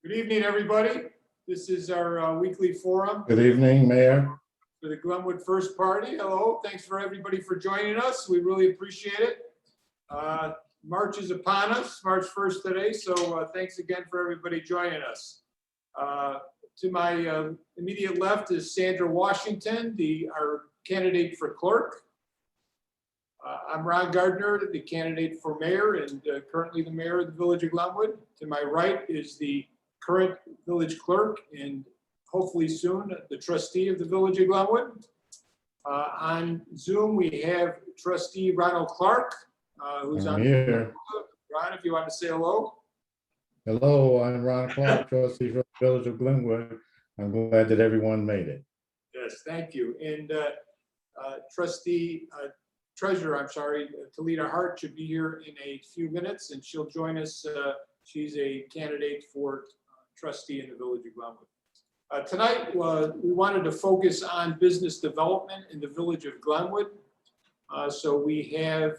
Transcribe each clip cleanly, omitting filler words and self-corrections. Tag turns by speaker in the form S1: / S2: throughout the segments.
S1: Good evening, everybody. This is our weekly forum
S2: Good evening, Mayor.
S1: for the Glenwood First Party. Hello, thanks for everybody for joining us. We really appreciate it. March is upon us, March 1st today, so thanks again for everybody joining us. To my immediate left is Sandra Washington, our candidate for clerk. I'm Ron Gardner, the candidate for mayor and currently the mayor of the village of Glenwood. To my right is the current village clerk and hopefully soon the trustee of the village of Glenwood. On Zoom, we have trustee Ronald Clark, who's
S2: I'm
S1: on
S2: here.
S1: Ron, if you want to say hello.
S2: Hello, I'm Ron Clark, trustee for the village of Glenwood. I'm glad that everyone made it.
S1: Yes, thank you. And treasurer, Talita Hart should be here in a few minutes and she'll join us. She's a candidate for trustee in the village of Glenwood. Tonight, we wanted to focus on business development in the village of Glenwood. So we have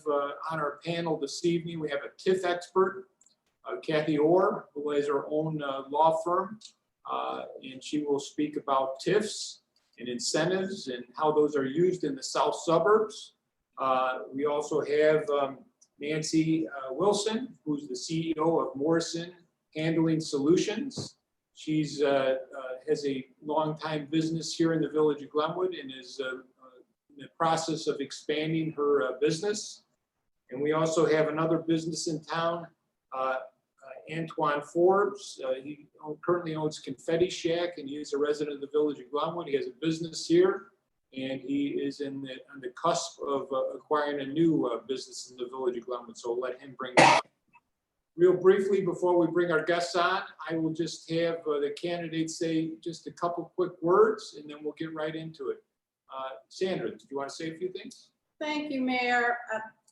S1: on our panel this evening, we have a TIF expert, Kathy Orr, who has her own law firm, and she will speak about TIFs and incentives and how those are used in the south suburbs. We also have Nancy Wilson, who's the CEO of Morrison Handling Solutions. She's has a long-time business here in the village of Glenwood and is in the process of expanding her business. And we also have another business in town, Antoine Forbes. He currently owns Confetti Shack and he is a resident of the village of Glenwood. He has a business here and he is on the cusp of acquiring a new business in the village of Glenwood. So we'll let him bring that up. Real briefly, before we bring our guests on, I will just have the candidates say just a couple quick words and then we'll get right into it. Sandra, do you want to say a few things?
S3: Thank you, Mayor.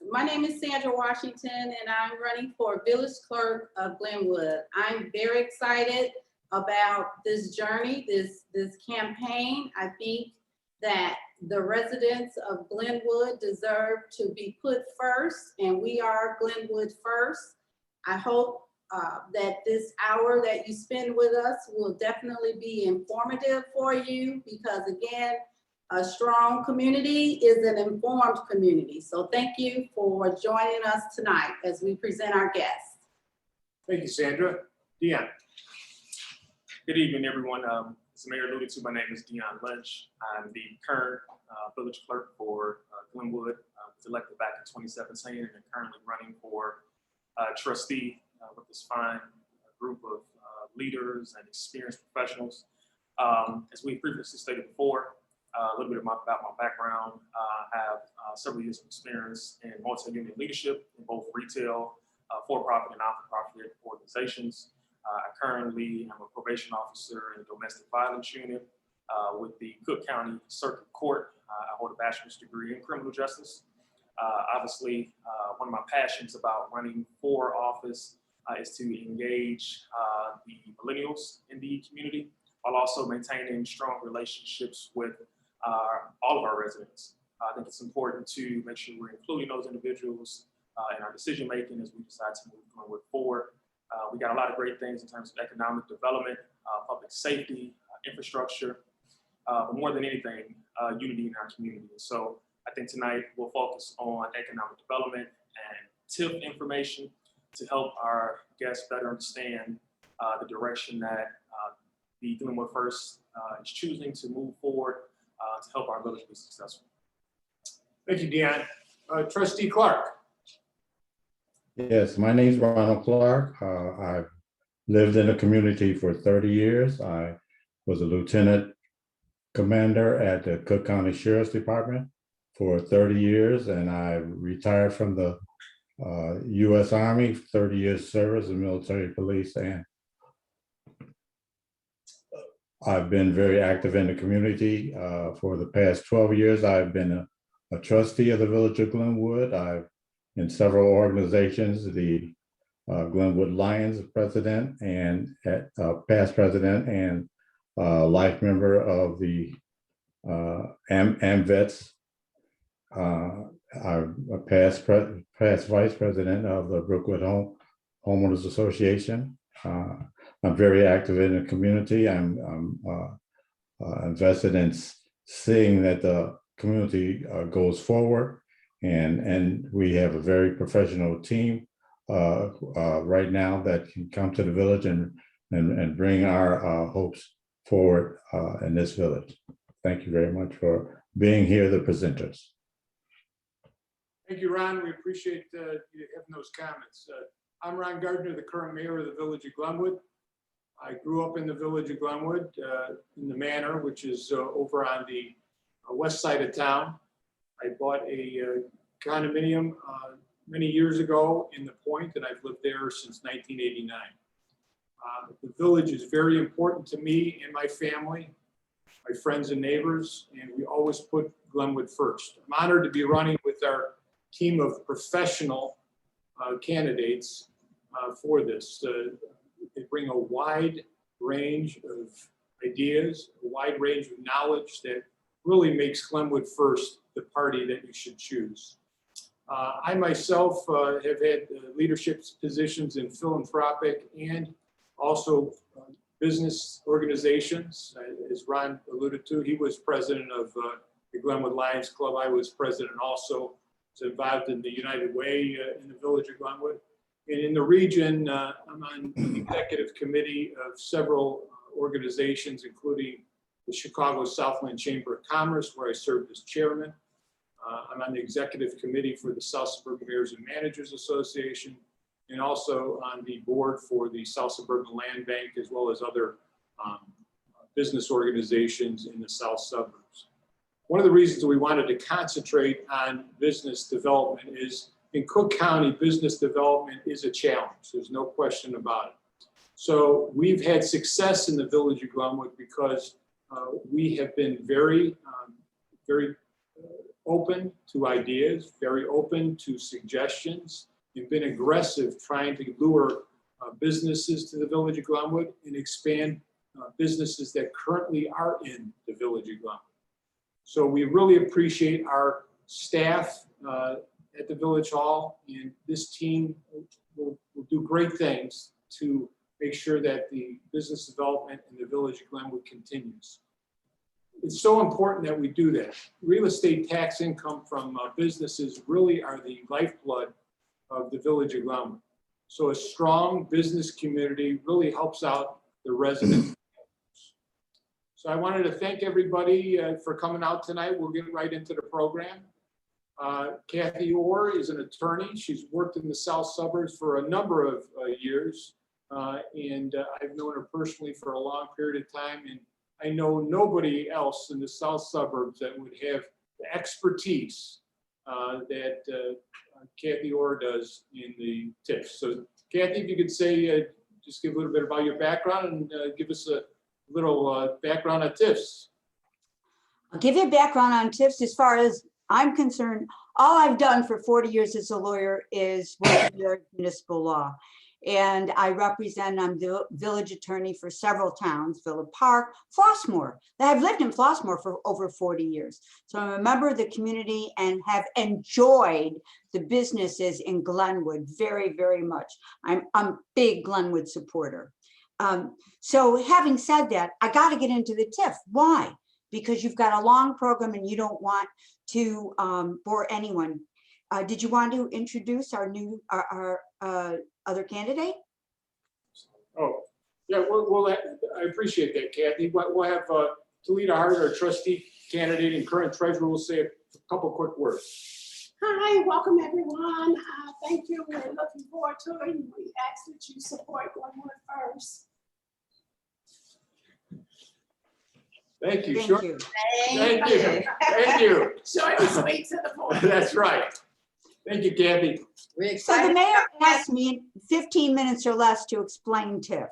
S3: My name is Sandra Washington and I'm running for village clerk of Glenwood. I'm very excited about this journey, this campaign. I think that the residents of Glenwood deserve to be put first, and we are Glenwood first. I hope that this hour that you spend with us will definitely be informative for you because, again, a strong community is an informed community. So thank you for joining us tonight as we present our guests.
S1: Thank you, Sandra. Dion.
S4: Good evening, everyone. As the mayor alluded to, my name is Dion Lynch. I'm the current village clerk for Glenwood. I was elected back in 2017 and I'm currently running for trustee with this fine group of leaders and experienced professionals. As we previously stated before, a little bit about my background. I have several years of experience in multi-union leadership in both retail, for-profit and not-for-profit organizations. I currently am a probation officer in the domestic violence unit with the Cook County Circuit Court. I hold a bachelor's degree in criminal justice. Obviously, one of my passions about running for office is to engage the millennials in the community while also maintaining strong relationships with all of our residents. I think it's important to make sure we're including those individuals in our decision making as we decide to move forward. We got a lot of great things in terms of economic development, public safety, infrastructure, but more than anything, unity in our community. So I think tonight we'll focus on economic development and TIF information to help our guests better understand the direction that the Glenwood First is choosing to move forward to help our village be successful.
S1: Thank you, Dion. Trustee Clark.
S2: Yes, my name is Ronald Clark. I've lived in the community for 30 years. I was a lieutenant commander at the Cook County Sheriff's Department for 30 years, and I retired from the U.S. Army, 30 years service in military police, and I've been very active in the community. For the past 12 years, I've been a trustee of the village of Glenwood. I've in several organizations, the Glenwood Lions president and past president and life member of the AMVETS. I'm a past vice president of the Brookwood Homeowners Association. I'm very active in the community. I'm invested in seeing that the community goes forward, and we have a very professional team right now that can come to the village and bring our hopes forward in this village. Thank you very much for being here, the presenters.
S1: Thank you, Ron. We appreciate you having those comments. I'm Ron Gardner, the current mayor of the village of Glenwood. I grew up in the village of Glenwood in the Manor, which is over on the west side of town. I bought a condominium many years ago in the Point, and I've lived there since 1989. The village is very important to me and my family, my friends and neighbors, and we always put Glenwood first. I'm honored to be running with our team of professional candidates for this. They bring a wide range of ideas, a wide range of knowledge that really makes Glenwood first the party that you should choose. I myself have had leadership positions in philanthropic and also business organizations. As Ron alluded to, he was president of the Glenwood Lions Club. I was president also. Was involved in the United Way in the village of Glenwood. And in the region, I'm on the executive committee of several organizations, including the Chicago Southland Chamber of Commerce, where I served as chairman. I'm on the executive committee for the South Suburban Mayors and Managers Association, and also on the board for the South Suburban Land Bank, as well as other business organizations in the South Suburbs. One of the reasons we wanted to concentrate on business development is in Cook County, business development is a challenge. There's no question about it. So we've had success in the village of Glenwood because we have been very open to ideas, very open to suggestions, and been aggressive trying to lure businesses to the village of Glenwood and expand businesses that currently are in the village of Glenwood. So we really appreciate our staff at the Village Hall, and this team will do great things to make sure that the business development in the village of Glenwood continues. It's so important that we do that. Real estate tax income from businesses really are the lifeblood of the village of Glenwood. So a strong business community really helps out the residents. So I wanted to thank everybody for coming out tonight. We'll get right into the program. Kathy Orr is an attorney. She's worked in the South Suburbs for a number of years. And I've known her personally for a long period of time. And I know nobody else in the South Suburbs that would have the expertise that Kathy Orr does in the TIFs. So Kathy, if you could say, just give a little bit about your background and give us a little background on TIFs.
S5: I'll give you a background on TIFs. As far as I'm concerned, all I've done for 40 years as a lawyer is work in municipal law. And I represent, I'm the village attorney for several towns, Villa Park, Flossmoor. I've lived in Flossmoor for over 40 years. So I'm a member of the community and have enjoyed the businesses in Glenwood very, very much. I'm a big Glenwood supporter. So having said that, I got to get into the TIF. Why? Because you've got a long program and you don't want to bore anyone. Did you want to introduce our new, our other candidate?
S1: Oh, yeah, I appreciate that, Kathy. We'll have Talita Hart, our trustee candidate and current treasurer, will say a couple quick words.
S6: Hi, welcome everyone. Thank you. We're looking forward to it. We ask that you support Glenwood first.
S1: Thank you.
S5: Thank
S1: Sure.
S5: you.
S1: Thank you. Thank you.
S6: Short and sweet to the point.
S1: That's right. Thank you, Kathy.
S5: So the mayor asked me 15 minutes or less to explain TIF.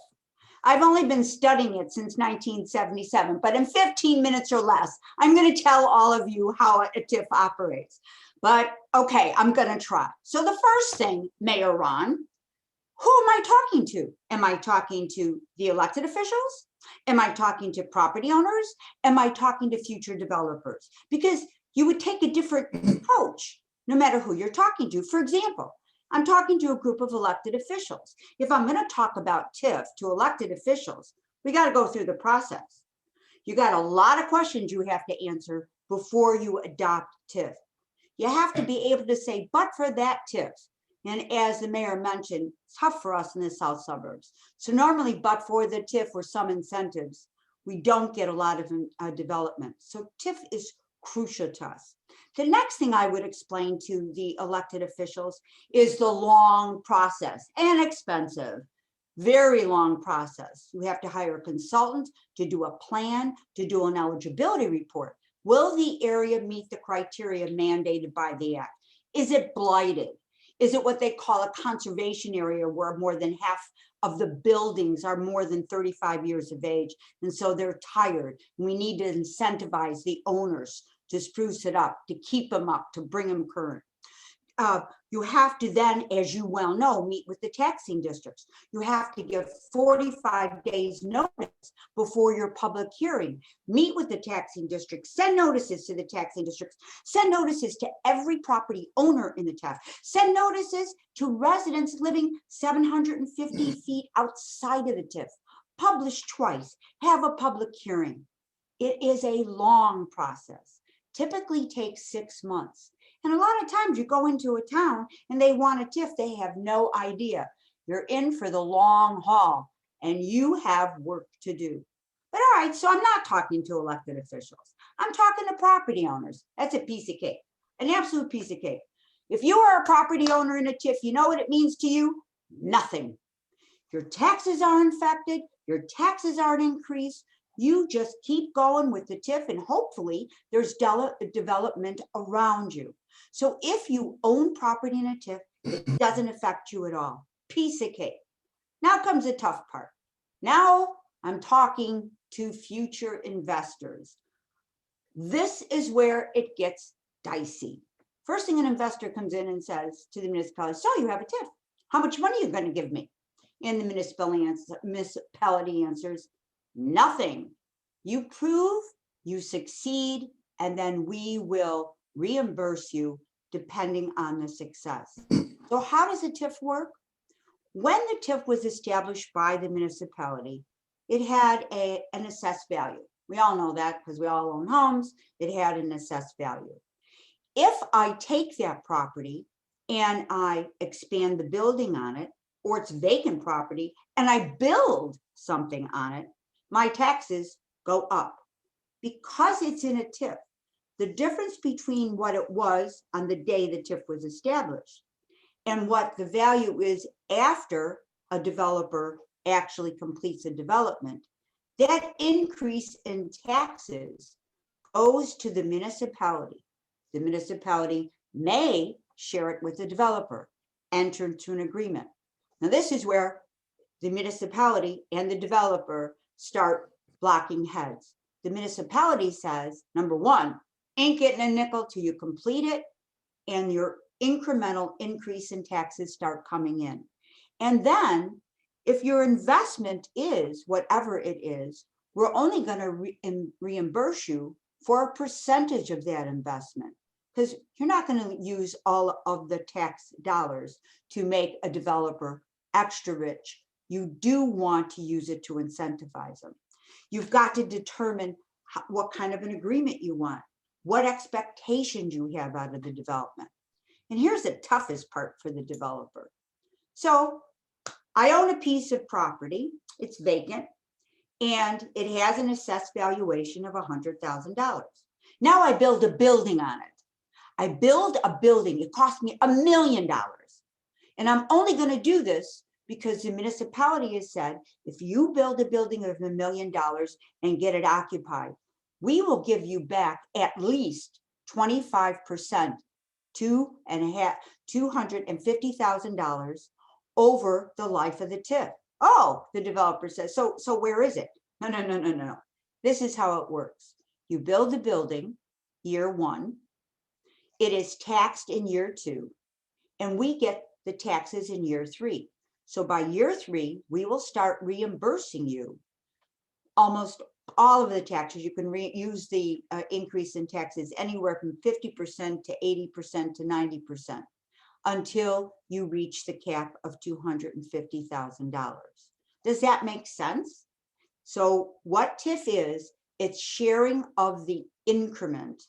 S5: I've only been studying it since 1977, but in 15 minutes or less, I'm going to tell all of you how a TIF operates. But okay, I'm going to try. So the first thing, Mayor Ron, who am I talking to? Am I talking to the elected officials? Am I talking to property owners? Am I talking to future developers? Because you would take a different approach no matter who you're talking to. For example, I'm talking to a group of elected officials. If I'm going to talk about TIF to elected officials, we got to go through the process. You got a lot of questions you have to answer before you adopt TIF. You have to be able to say, but for that TIF. And as the mayor mentioned, it's tough for us in the south suburbs. So normally, but for the TIF or some incentives, we don't get a lot of development. So TIF is crucial to us. The next thing I would explain to the elected officials is the long process and expensive, very long process. You have to hire a consultant to do a plan, to do an eligibility report. Will the area meet the criteria mandated by the act? Is it blighted? Is it what they call a conservation area where more than half of the buildings are more than 35 years of age? And so they're tired. We need to incentivize the owners to spruce it up, to keep them up, to bring them current. You have to then, as you well know, meet with the taxing districts. You have to give 45 days notice before your public hearing. Meet with the taxing districts, send notices to the taxing districts, send notices to every property owner in the TAF, send notices to residents living 750 feet outside of the TIF, publish twice, have a public hearing. It is a long process, typically takes 6 months. And a lot of times you go into a town and they want a TIF, they have no idea. You're in for the long haul and you have work to do. But all right, so I'm not talking to elected officials. I'm talking to property owners. That's a piece of cake, an absolute piece of cake. If you are a property owner in a TIF, you know what it means to you? Nothing. Your taxes aren't affected, your taxes aren't increased. You just keep going with the TIF and hopefully there's development around you. So if you own property in a TIF, it doesn't affect you at all. Piece of cake. Now comes the tough part. Now I'm talking to future investors. This is where it gets dicey. First thing an investor comes in and says to the municipality, so you have a TIF. How much money are you going to give me? And the municipality answers, nothing. You prove, you succeed, and then we will reimburse you depending on the success. So how does a TIF work? When the TIF was established by the municipality, it had an assessed value. We all know that because we all own homes. It had an assessed value. If I take that property and I expand the building on it, or it's vacant property, and I build something on it, my taxes go up. Because it's in a TIF, the difference between what it was on the day the TIF was established and what the value is after a developer actually completes a development, that increase in taxes goes to the municipality. The municipality may share it with the developer, enter into an agreement. Now, this is where the municipality and the developer start blocking heads. The municipality says, number one, ain't getting a nickel till you complete it, and your incremental increase in taxes start coming in. And then if your investment is whatever it is, we're only going to reimburse you for a percentage of that investment, because you're not going to use all of the tax dollars to make a developer extra rich. You do want to use it to incentivize them. You've got to determine what kind of an agreement you want, what expectations you have out of the development. And here's the toughest part for the developer. So I own a piece of property, it's vacant, and it has an assessed valuation of $100,000. Now I build a building on it. I build a building, it cost me $1 million. And I'm only going to do this because the municipality has said, if you build a building of $1 million and get it occupied, we will give you back at least 25%, $250,000 over the life of the TIF. Oh, the developer says, so where is it? No. This is how it works. You build the building year one, it is taxed in year two, and we get the taxes in year three. So by year three, we will start reimbursing you almost all of the taxes. You can use the increase in taxes anywhere from 50% to 80% to 90%. until you reach the cap of $250,000. Does that make sense? So what TIF is, it's sharing of the increment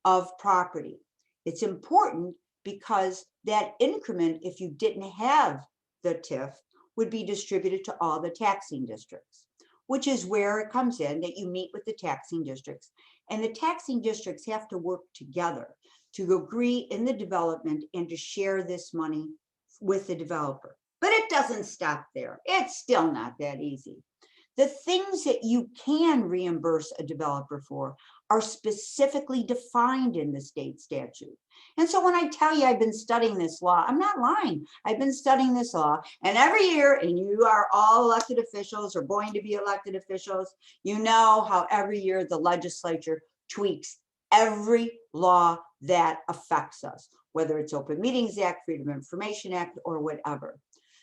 S5: of property. It's important because that increment, if you didn't have the TIF, would be distributed to all the taxing districts, which is where it comes in that you meet with the taxing districts. And the taxing districts have to work together to agree in the development and to share this money with the developer. But it doesn't stop there. It's still not that easy. The things that you can reimburse a developer for are specifically defined in the state statute. And so when I tell you I've been studying this law, I'm not lying. I've been studying this law, and every year, and you are all elected officials or going to be elected officials, you know how every year the legislature tweaks every law that affects us, whether it's Open Meetings Act, Freedom of Information Act, or whatever.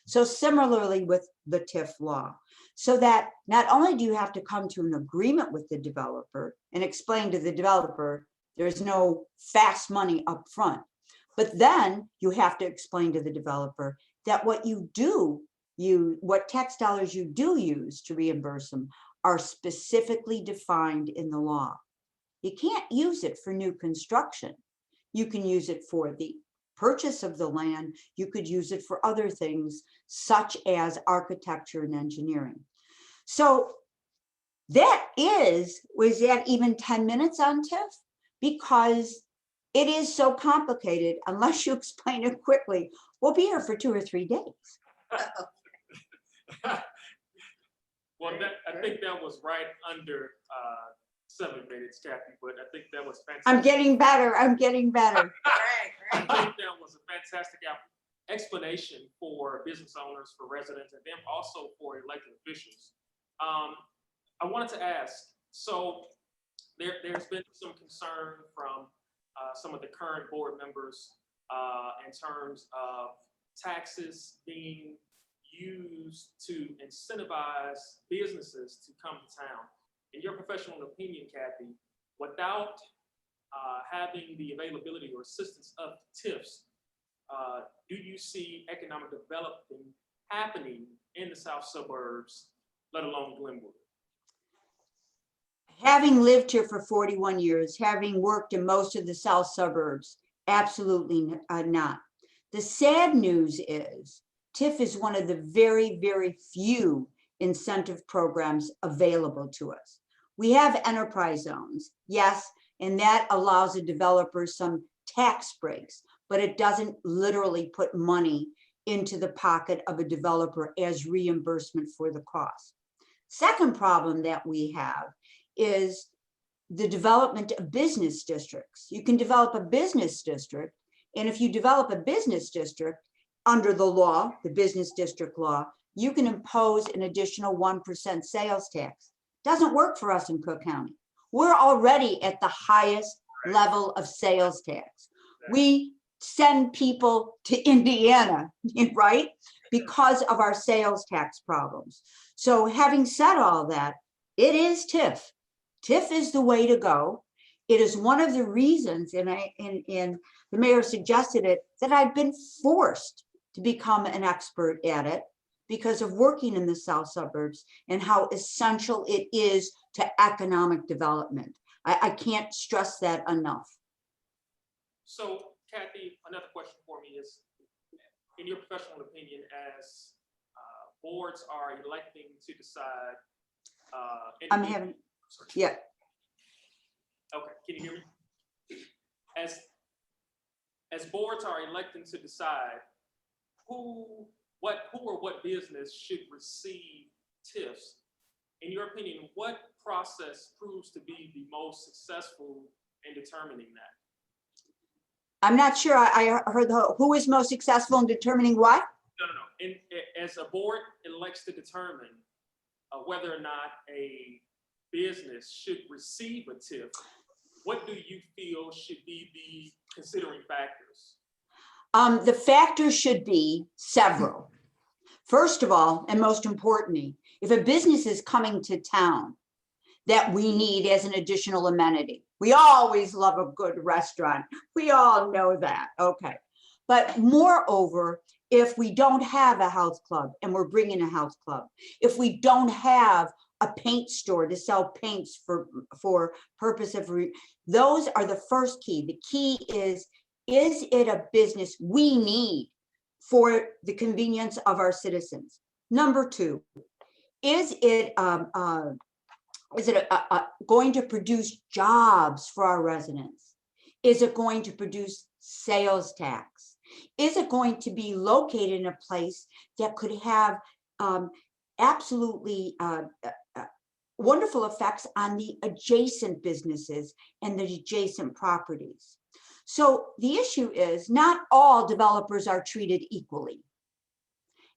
S5: So similarly with the TIF law, so that not only do you have to come to an agreement with the developer and explain to the developer there's no fast money up front, but then you have to explain to the developer that what tax dollars you do use to reimburse them are specifically defined in the law. You can't use it for new construction. You can use it for the purchase of the land. You could use it for other things such as architecture and engineering. So was that even 10 minutes on TIF? Because it is so complicated, unless you explain it quickly, we'll be here for 2 or 3 days.
S4: Well, I think that was right under 7 minutes, Kathy, but I think that was fantastic.
S5: I'm getting better. I'm getting better.
S4: I think that was a fantastic explanation for business owners, for residents, and then also for elected officials. I wanted to ask, so there's been some concern from some of the current board members in terms of taxes being used to incentivize businesses to come to town. In your professional opinion, Kathy, without having the availability or assistance of TIFs, do you see economic development happening in the south suburbs, let alone Glenwood?
S5: Having lived here for 41 years, having worked in most of the south suburbs, absolutely not. The sad news is TIF is one of the very, very few incentive programs available to us. We have enterprise zones, yes, and that allows a developer some tax breaks, but it doesn't literally put money into the pocket of a developer as reimbursement for the cost. Second problem that we have is the development of business districts. You can develop a business district, and if you develop a business district under the law, the business district law, you can impose an additional 1% sales tax. Doesn't work for us in Cook County. We're already at the highest level of sales tax. We send people to Indiana, right? Because of our sales tax problems. So having said all that, it is TIF. TIF is the way to go. It is one of the reasons, and the mayor suggested it, that I've been forced to become an expert at it because of working in the south suburbs and how essential it is to economic development. I can't stress that enough.
S4: So, Kathy, another question for me is, in your professional opinion, as boards are electing to decide,
S5: Yeah.
S4: Okay, can you hear me? As boards are electing to decide who or what business should receive TIFs, in your opinion, what process proves to be the most successful in determining that?
S5: I'm not sure I heard who is most successful in determining what?
S4: No. As a board elects to determine whether or not a business should receive a TIF, what do you feel should be the considering factors?
S5: The factors should be several. First of all, and most importantly, if a business is coming to town that we need as an additional amenity, we always love a good restaurant. We all know that, okay. But moreover, if we don't have a health club and we're bringing a health club, if we don't have a paint store to sell paints for purpose of, those are the first key. The key is it a business we need for the convenience of our citizens? Number two, is it going to produce jobs for our residents? Is it going to produce sales tax? Is it going to be located in a place that could have absolutely wonderful effects on the adjacent businesses and the adjacent properties? So the issue is not all developers are treated equally.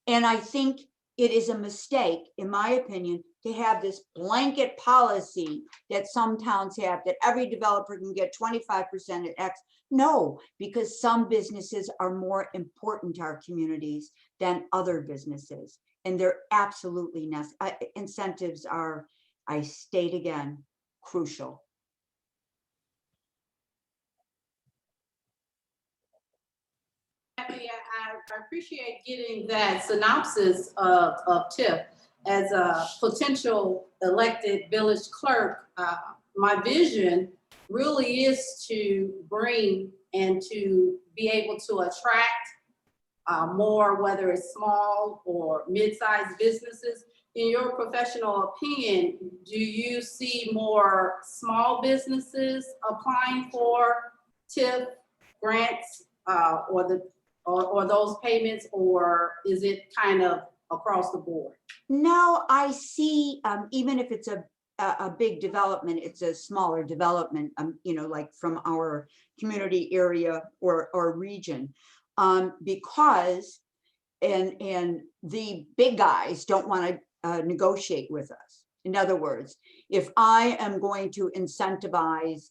S5: And I think it is a mistake, in my opinion, to have this blanket policy that some towns have, that every developer can get 25% at X. No, because some businesses are more important to our communities than other businesses. And they're absolutely necessary. Incentives are, I state again, crucial.
S3: I appreciate getting that synopsis of TIF. As a potential elected village clerk, my vision really is to bring and to be able to attract more, whether it's small or mid-sized businesses. In your professional opinion, do you see more small businesses applying for TIF grants or those payments, or is it kind of across the board?
S5: No, I see, even if it's a big development, it's a smaller development, like from our community area or region, because and the big guys don't want to negotiate with us. In other words, if I am going to incentivize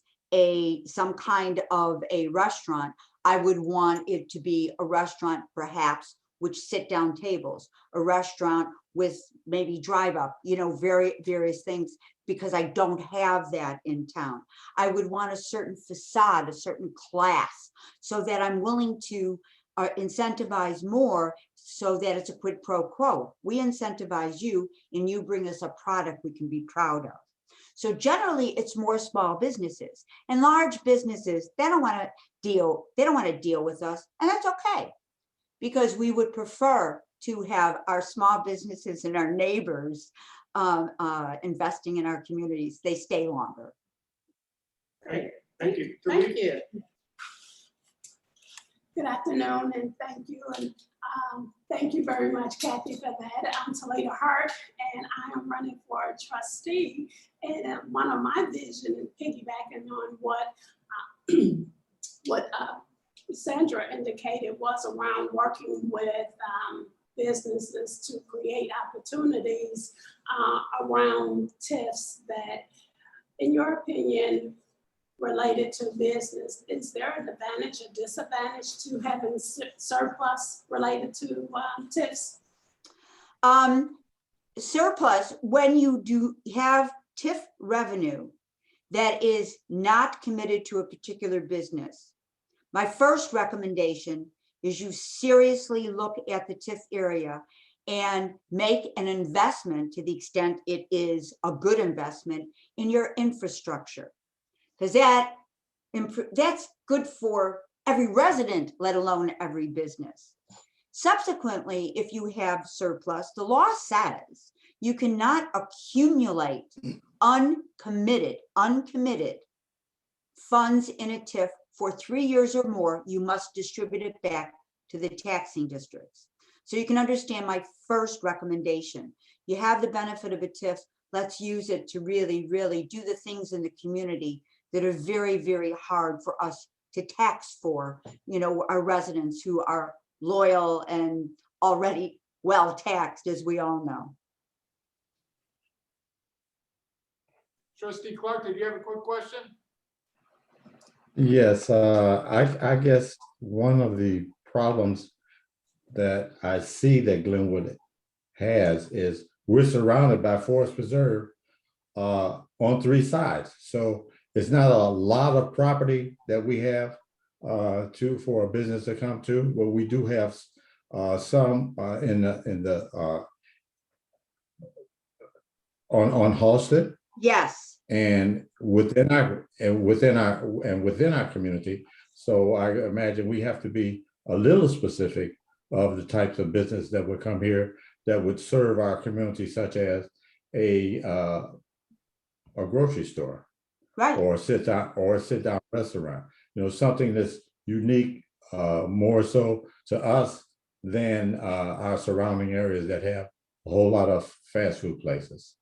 S5: some kind of a restaurant, I would want it to be a restaurant perhaps which sit down tables, a restaurant with maybe drive up, various things, because I don't have that in town. I would want a certain facade, a certain class, so that I'm willing to incentivize more, so that it's a quid pro quo. We incentivize you and you bring us a product we can be proud of. So generally it's more small businesses, and large businesses, they don't want to deal with us, and that's okay, because we would prefer to have our small businesses and our neighbors investing in our communities. They stay longer.
S1: Great, thank you.
S3: Thank you.
S6: Good afternoon, and thank you. And thank you very much, Kathy, for that. I'm Talita Hart, and I am running for a trustee. And one of my vision, and piggybacking on what Sandra indicated, was around working with businesses to create opportunities around TIFs that, in your opinion, related to business. Is there an advantage or disadvantage to having surplus related to TIFs?
S5: Surplus, when you do have TIF revenue that is not committed to a particular business, my first recommendation is you seriously look at the TIF area and make an investment, to the extent it is a good investment, in your infrastructure. Because that's good for every resident, let alone every business. Subsequently, if you have surplus, the law says you cannot accumulate uncommitted funds in a TIF for 3 years or more. You must distribute it back to the taxing districts. So you can understand my first recommendation. You have the benefit of a TIF. Let's use it to really, really do the things in the community that are very, very hard for us to tax for, our residents who are loyal and already well taxed, as we all know.
S1: Trustee Clark, did you have a quick question?
S2: Yes, I guess one of the problems that I see that Glenwood has is we're surrounded by forest preserve on 3 sides. So it's not a lot of property that we have for a business to come to, but we do have some in the on Halsted.
S5: Yes,
S2: And within our community. So I imagine we have to be a little specific of the types of business that would come here that would serve our community, such as a grocery store
S5: right.
S2: or a sit down restaurant. You know, something that's unique more so to us than our surrounding areas that have a whole lot of fast food places.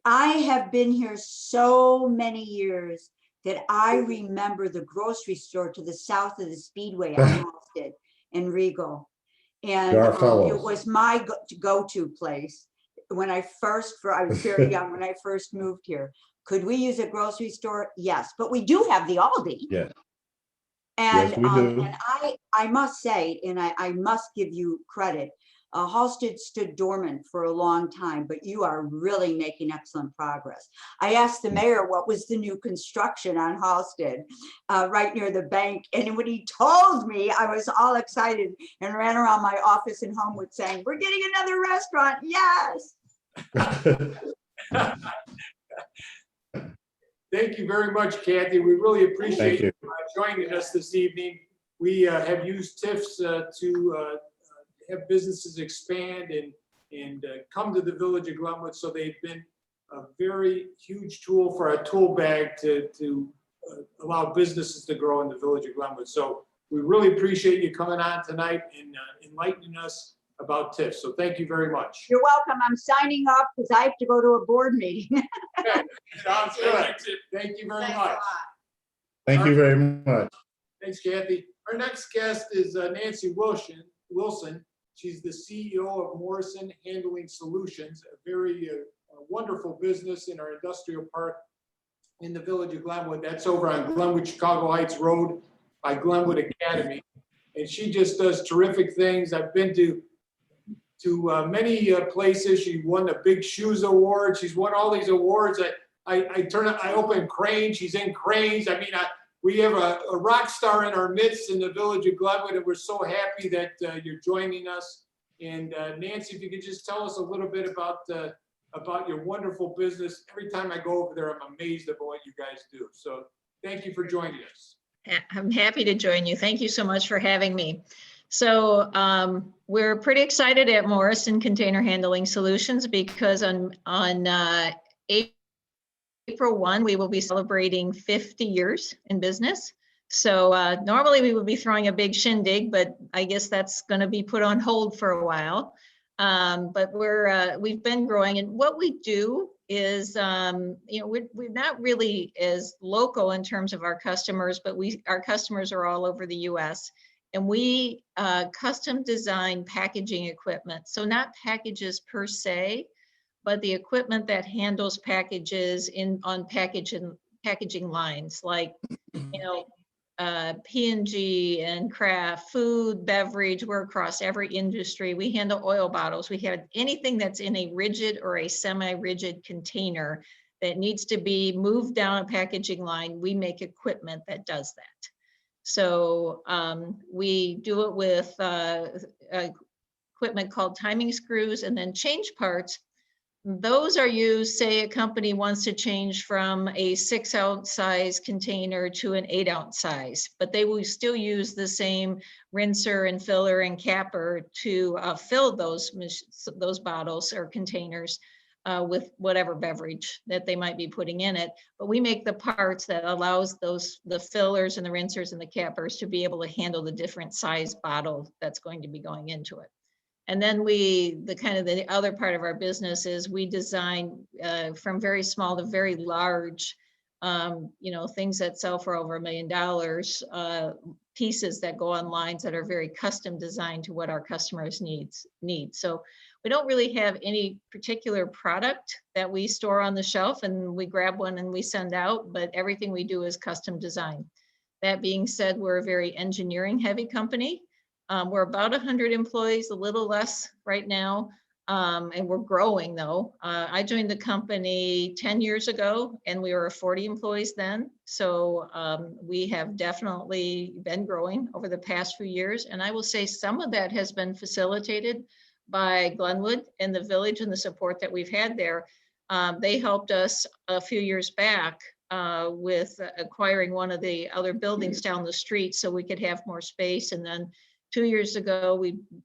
S5: I have been here so many years that I remember the grocery store to the south of the Speedway on Halsted in Regal. And
S2: There are
S5: it
S2: fellows.
S5: was my go-to place when I was very young, when I first moved here. Could we use a grocery store? Yes, but we do have the Aldi.
S2: Yes.
S5: And,
S2: Yes, we do.
S5: and I must say, and I must give you credit, Halsted stood dormant for a long time, but you are really making excellent progress. I asked the mayor what was the new construction on Halsted, right near the bank. And when he told me, I was all excited and ran around my office in Homewood saying, "We're getting another restaurant, yes."
S1: Thank you very much, Kathy. We really appreciate
S2: Thank
S1: you joining us this evening. We have used TIFs to have businesses expand and come to the village of Glenwood. So they've been a very huge tool for our tool bag to allow businesses to grow in the village of Glenwood. So we really appreciate you coming on tonight and enlightening us about TIFs. So thank you very much.
S5: You're welcome. I'm signing off because I have to go to a board meeting.
S1: Okay. Sounds good. Thank you very
S3: Thanks a
S1: much.
S3: lot.
S2: Thank you very much.
S1: Thanks, Kathy. Our next guest is Nancy Wilson. She's the CEO of Morrison Handling Solutions, a very wonderful business in our industrial park in the village of Glenwood. That's over on Glenwood, Chicago Heights Road by Glenwood Academy. And she just does terrific things. I've been to many places. She won the Big Shoes Award. She's won all these awards. I open Cranes. She's in Cranes. I mean, we have a rock star in our midst in the village of Glenwood, and we're so happy that you're joining us. And Nancy, if you could just tell us a little bit about your wonderful business. Every time I go over there, I'm amazed at what you guys do. So thank you for joining us.
S7: I'm happy to join you. Thank you so much for having me. So we're pretty excited at Morrison Container Handling Solutions because on April 1, we will be celebrating 50 years in business. So normally we would be throwing a big shindig, but I guess that's going to be put on hold for a while. But we've been growing, and what we do is, we're not really as local in terms of our customers, but our customers are all over the U.S. And we custom design packaging equipment. So not packages per se, but the equipment that handles packages on packaging lines, like, P&G and Kraft, food, beverage. We're across every industry. We handle oil bottles. We have anything that's in a rigid or a semi-rigid container that needs to be moved down a packaging line. We make equipment that does that. So we do it with equipment called timing screws, and then change parts. Those are used, say a company wants to change from a 6-ounce size container to an 8-ounce size, but they will still use the same rinser and filler and capper to fill those bottles or containers with whatever beverage that they might be putting in it. But we make the parts that allows the fillers and the rinsers and the cappers to be able to handle the different size bottle that's going to be going into it. And then the other part of our business is we design from very small to very large, things that sell for over $1 million, pieces that go on lines that are very custom designed to what our customers need. So we don't really have any particular product that we store on the shelf and we grab one and we send out, but everything we do is custom design. That being said, we're a very engineering heavy company. We're about 100 employees, a little less right now. And we're growing though. I joined the company 10 years ago and we were 40 employees then. So we have definitely been growing over the past few years. And I will say some of that has been facilitated by Glenwood and the village and the support that we've had there. They helped us a few years back with acquiring one of the other buildings down the street so we could have more space. And then 2 years ago,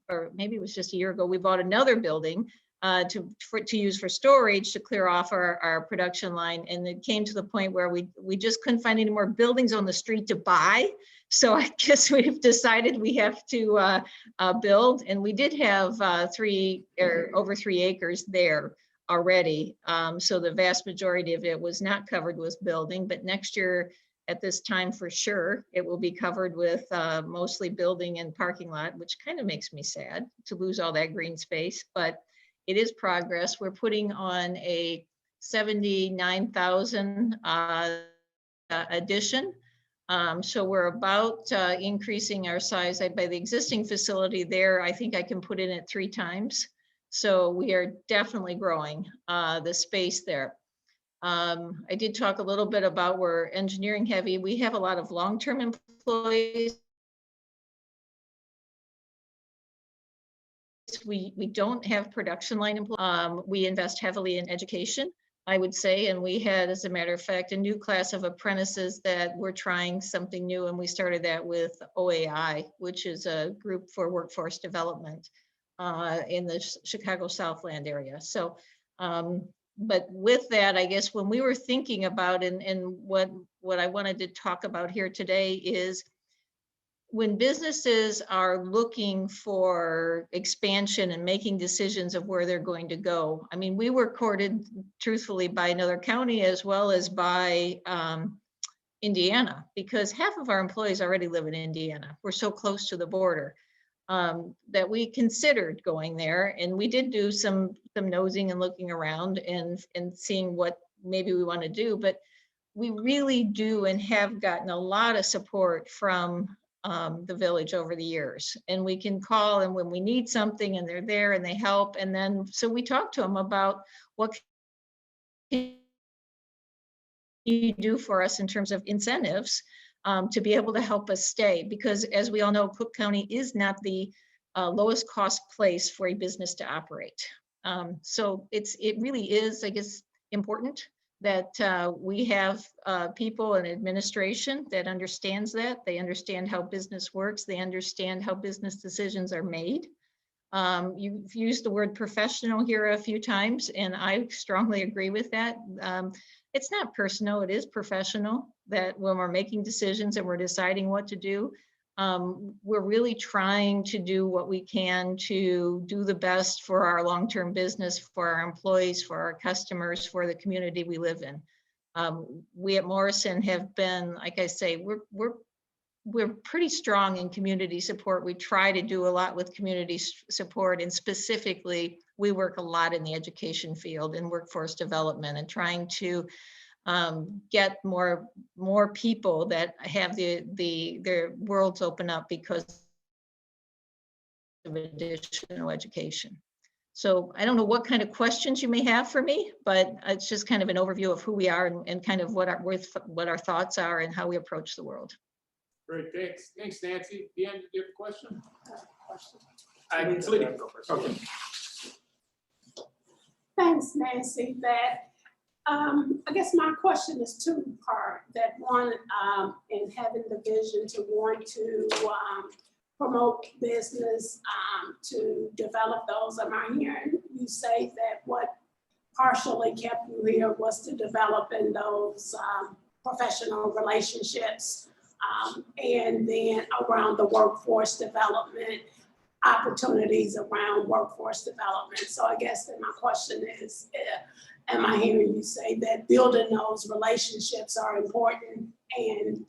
S7: or maybe it was just a year ago, we bought another building to use for storage to clear off our production line. And it came to the point where we just couldn't find any more buildings on the street to buy. So I guess we've decided we have to build. And we did have over 3 acres there already. So the vast majority of it was not covered with building, but next year, at this time, for sure, it will be covered with mostly building and parking lot, which kind of makes me sad to lose all that green space, but it is progress. We're putting on a 79,000 addition. So we're about increasing our size. By the existing facility there, I think I can put in it 3 times. So we are definitely growing the space there. I did talk a little bit about we're engineering heavy. We have a lot of long-term employees. We don't have production line employees. We invest heavily in education, I would say. And we had, as a matter of fact, a new class of apprentices that were trying something new. And we started that with OAI, which is a group for workforce development in the Chicago Southland area. So, but with that, I guess when we were thinking about and what I wanted to talk about here today is when businesses are looking for expansion and making decisions of where they're going to go. I mean, we were courted truthfully by another county as well as by Indiana, because half of our employees already live in Indiana. We're so close to the border. That we considered going there, and we did do some nosing and looking around and seeing what maybe we want to do, but we really do and have gotten a lot of support from the village over the years, and we can call and when we need something and they're there and they help. And then so we talked to them about what can you do for us in terms of incentives to be able to help us stay, because as we all know, Cook County is not the lowest cost place for a business to operate. So it really is, I guess, important that we have people in administration that understands that. They understand how business works. They understand how business decisions are made. You've used the word professional here a few times, and I strongly agree with that. It's not personal, it is professional, that when we're making decisions and we're deciding what to do, we're really trying to do what we can to do the best for our long-term business, for our employees, for our customers, for the community we live in. We at Morrison have been, like I say, we're pretty strong in community support. We try to do a lot with community support, and specifically, we work a lot in the education field and workforce development and trying to get more people that have their worlds open up because of additional education. So I don't know what kind of questions you may have for me, but it's just kind of an overview of who we are and kind of what our thoughts are and how we approach the world.
S1: Great, thanks. Thanks, Nancy. Deanne, did you have a question?
S4: I need to go first.
S1: Okay.
S6: Thanks, Nancy. I guess my question is two-part. That one, in having the vision to want to promote business, to develop those. Am I hearing you say that what partially kept you here was to develop in those professional relationships, and then around the workforce development, opportunities around workforce development. So I guess that my question is, am I hearing you say that building those relationships are important and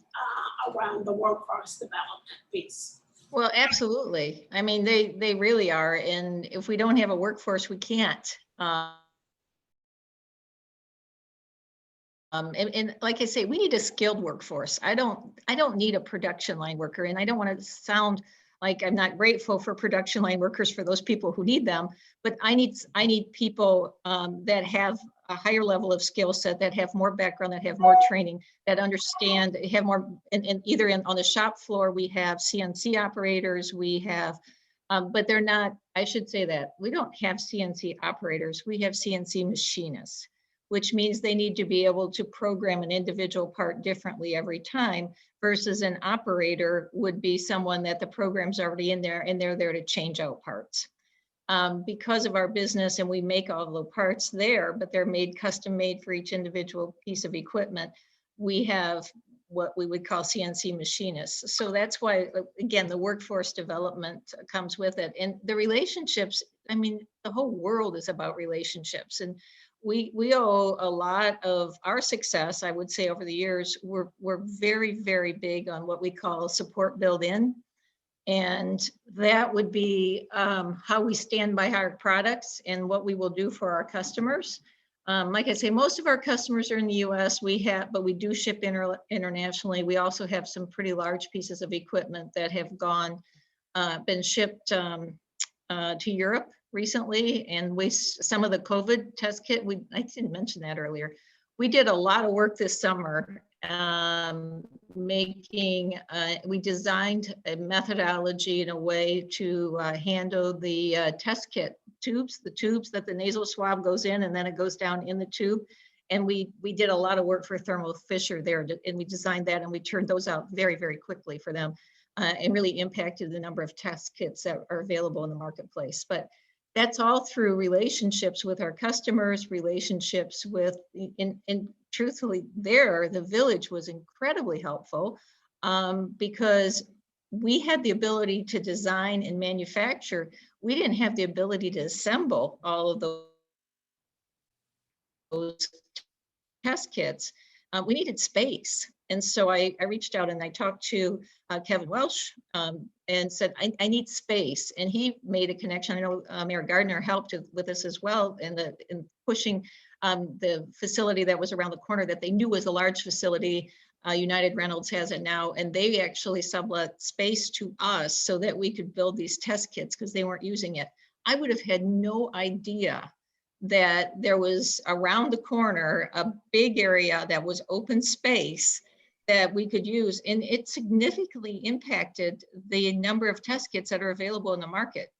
S6: around the workforce development piece?
S7: Well, absolutely. I mean, they really are. And if we don't have a workforce, we can't. And like I say, we need a skilled workforce. I don't need a production line worker, and I don't want to sound Like, I'm not grateful for production line workers for those people who need them, but I need people that have a higher level of skill set, that have more background, that have more training, that understand, have more, and either on the shop floor, we have CNC operators, we have, but they're not, I should say that, we don't have CNC operators, we have CNC machinists, which means they need to be able to program an individual part differently every time, versus an operator would be someone that the program's already in there and they're there to change out parts. Because of our business, and we make all the parts there, but they're made custom made for each individual piece of equipment, we have what we would call CNC machinists. So that's why, again, the workforce development comes with it. And the relationships, I mean, the whole world is about relationships. And we owe a lot of our success, I would say, over the years. We're very, very big on what we call support build in. And that would be how we stand by our products and what we will do for our customers. Like I say, most of our customers are in the US, but we do ship internationally. We also have some pretty large pieces of equipment that have been shipped to Europe recently. And some of the COVID test kit, I didn't mention that earlier. We did a lot of work this summer we designed a methodology in a way to handle the test kit tubes, the tubes that the nasal swab goes in and then it goes down in the tube. And we did a lot of work for Thermo Fisher there, and we designed that and we turned those out very, very quickly for them and really impacted the number of test kits that are available in the marketplace. But that's all through relationships with our customers, relationships with, and truthfully the village was incredibly helpful because we had the ability to design and manufacture. We didn't have the ability to assemble all of those test kits. We needed space. And so I reached out and I talked to Kevin Welsh and said, I need space. And he made a connection. I know Mayor Gardner helped with this as well in pushing the facility that was around the corner that they knew was a large facility. United Reynolds has it now, and they actually sublet space to us so that we could build these test kits because they weren't using it. I would have had no idea that there was around the corner a big area that was open space that we could use, and it significantly impacted the number of test kits that are available in the market.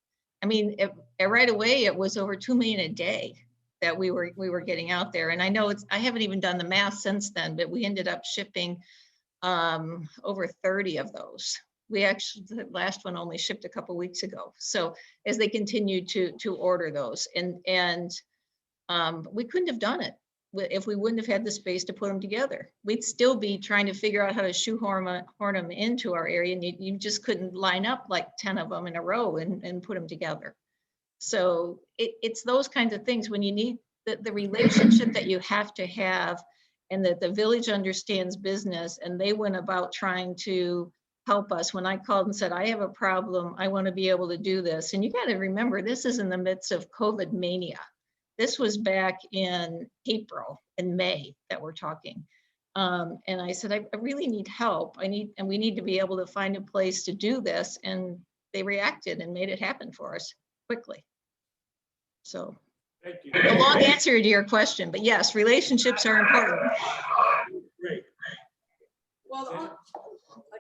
S7: I mean, right away it was over 2 million a day that we were getting out there. And I know I haven't even done the math since then, but we ended up shipping over 30 of those. We actually, the last one only shipped a couple weeks ago. So as they continued to order those, and we couldn't have done it if we wouldn't have had the space to put them together. We'd still be trying to figure out how to shoehorn them into our area, and you just couldn't line up like 10 of them in a row and put them together. So it's those kinds of things when you need the relationship that you have to have, and that the village understands business, and they went about trying to help us. When I called and said, I have a problem, I want to be able to do this. And you got to remember, this is in the midst of COVID mania. This was back in April and May that we're talking. And I said, I really need help. And we need to be able to find a place to do this. And they reacted and made it happen for us quickly. So
S1: Thank you.
S7: a long answer to your question, but yes, relationships are important.
S1: Great.
S3: Well,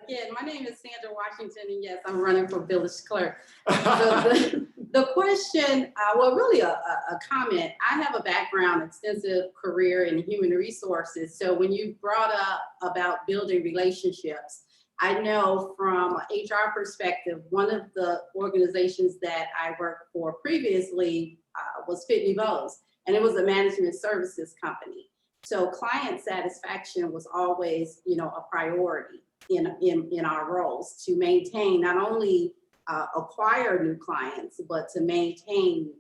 S3: again, my name is Sandra Washington, and yes, I'm running for village clerk. The question, well, really a comment. I have a background, extensive career in human resources. So when you brought up about building relationships, I know from an HR perspective, one of the organizations that I worked for previously was Pitney Bowes, and it was a management services company. So client satisfaction was always, a priority in our roles to maintain, not only acquire new clients, but to maintain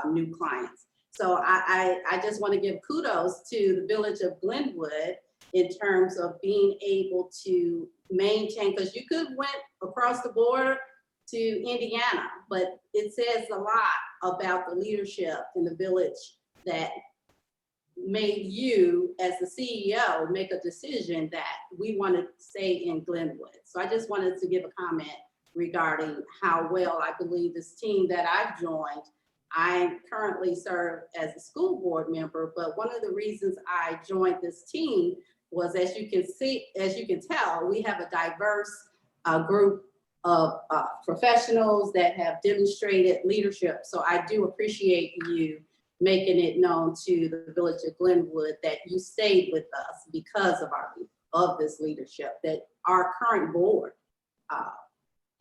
S3: new clients. So I just want to give kudos to the village of Glenwood in terms of being able to maintain, because you could went across the border to Indiana, but it says a lot about the leadership in the village that made you, as the CEO, make a decision that we want to stay in Glenwood. So I just wanted to give a comment regarding how well I believe this team that I've joined. I currently serve as a school board member, but one of the reasons I joined this team was, as you can tell, we have a diverse group of professionals that have demonstrated leadership. So I do appreciate you making it known to the village of Glenwood that you stayed with us because of this leadership, that our current board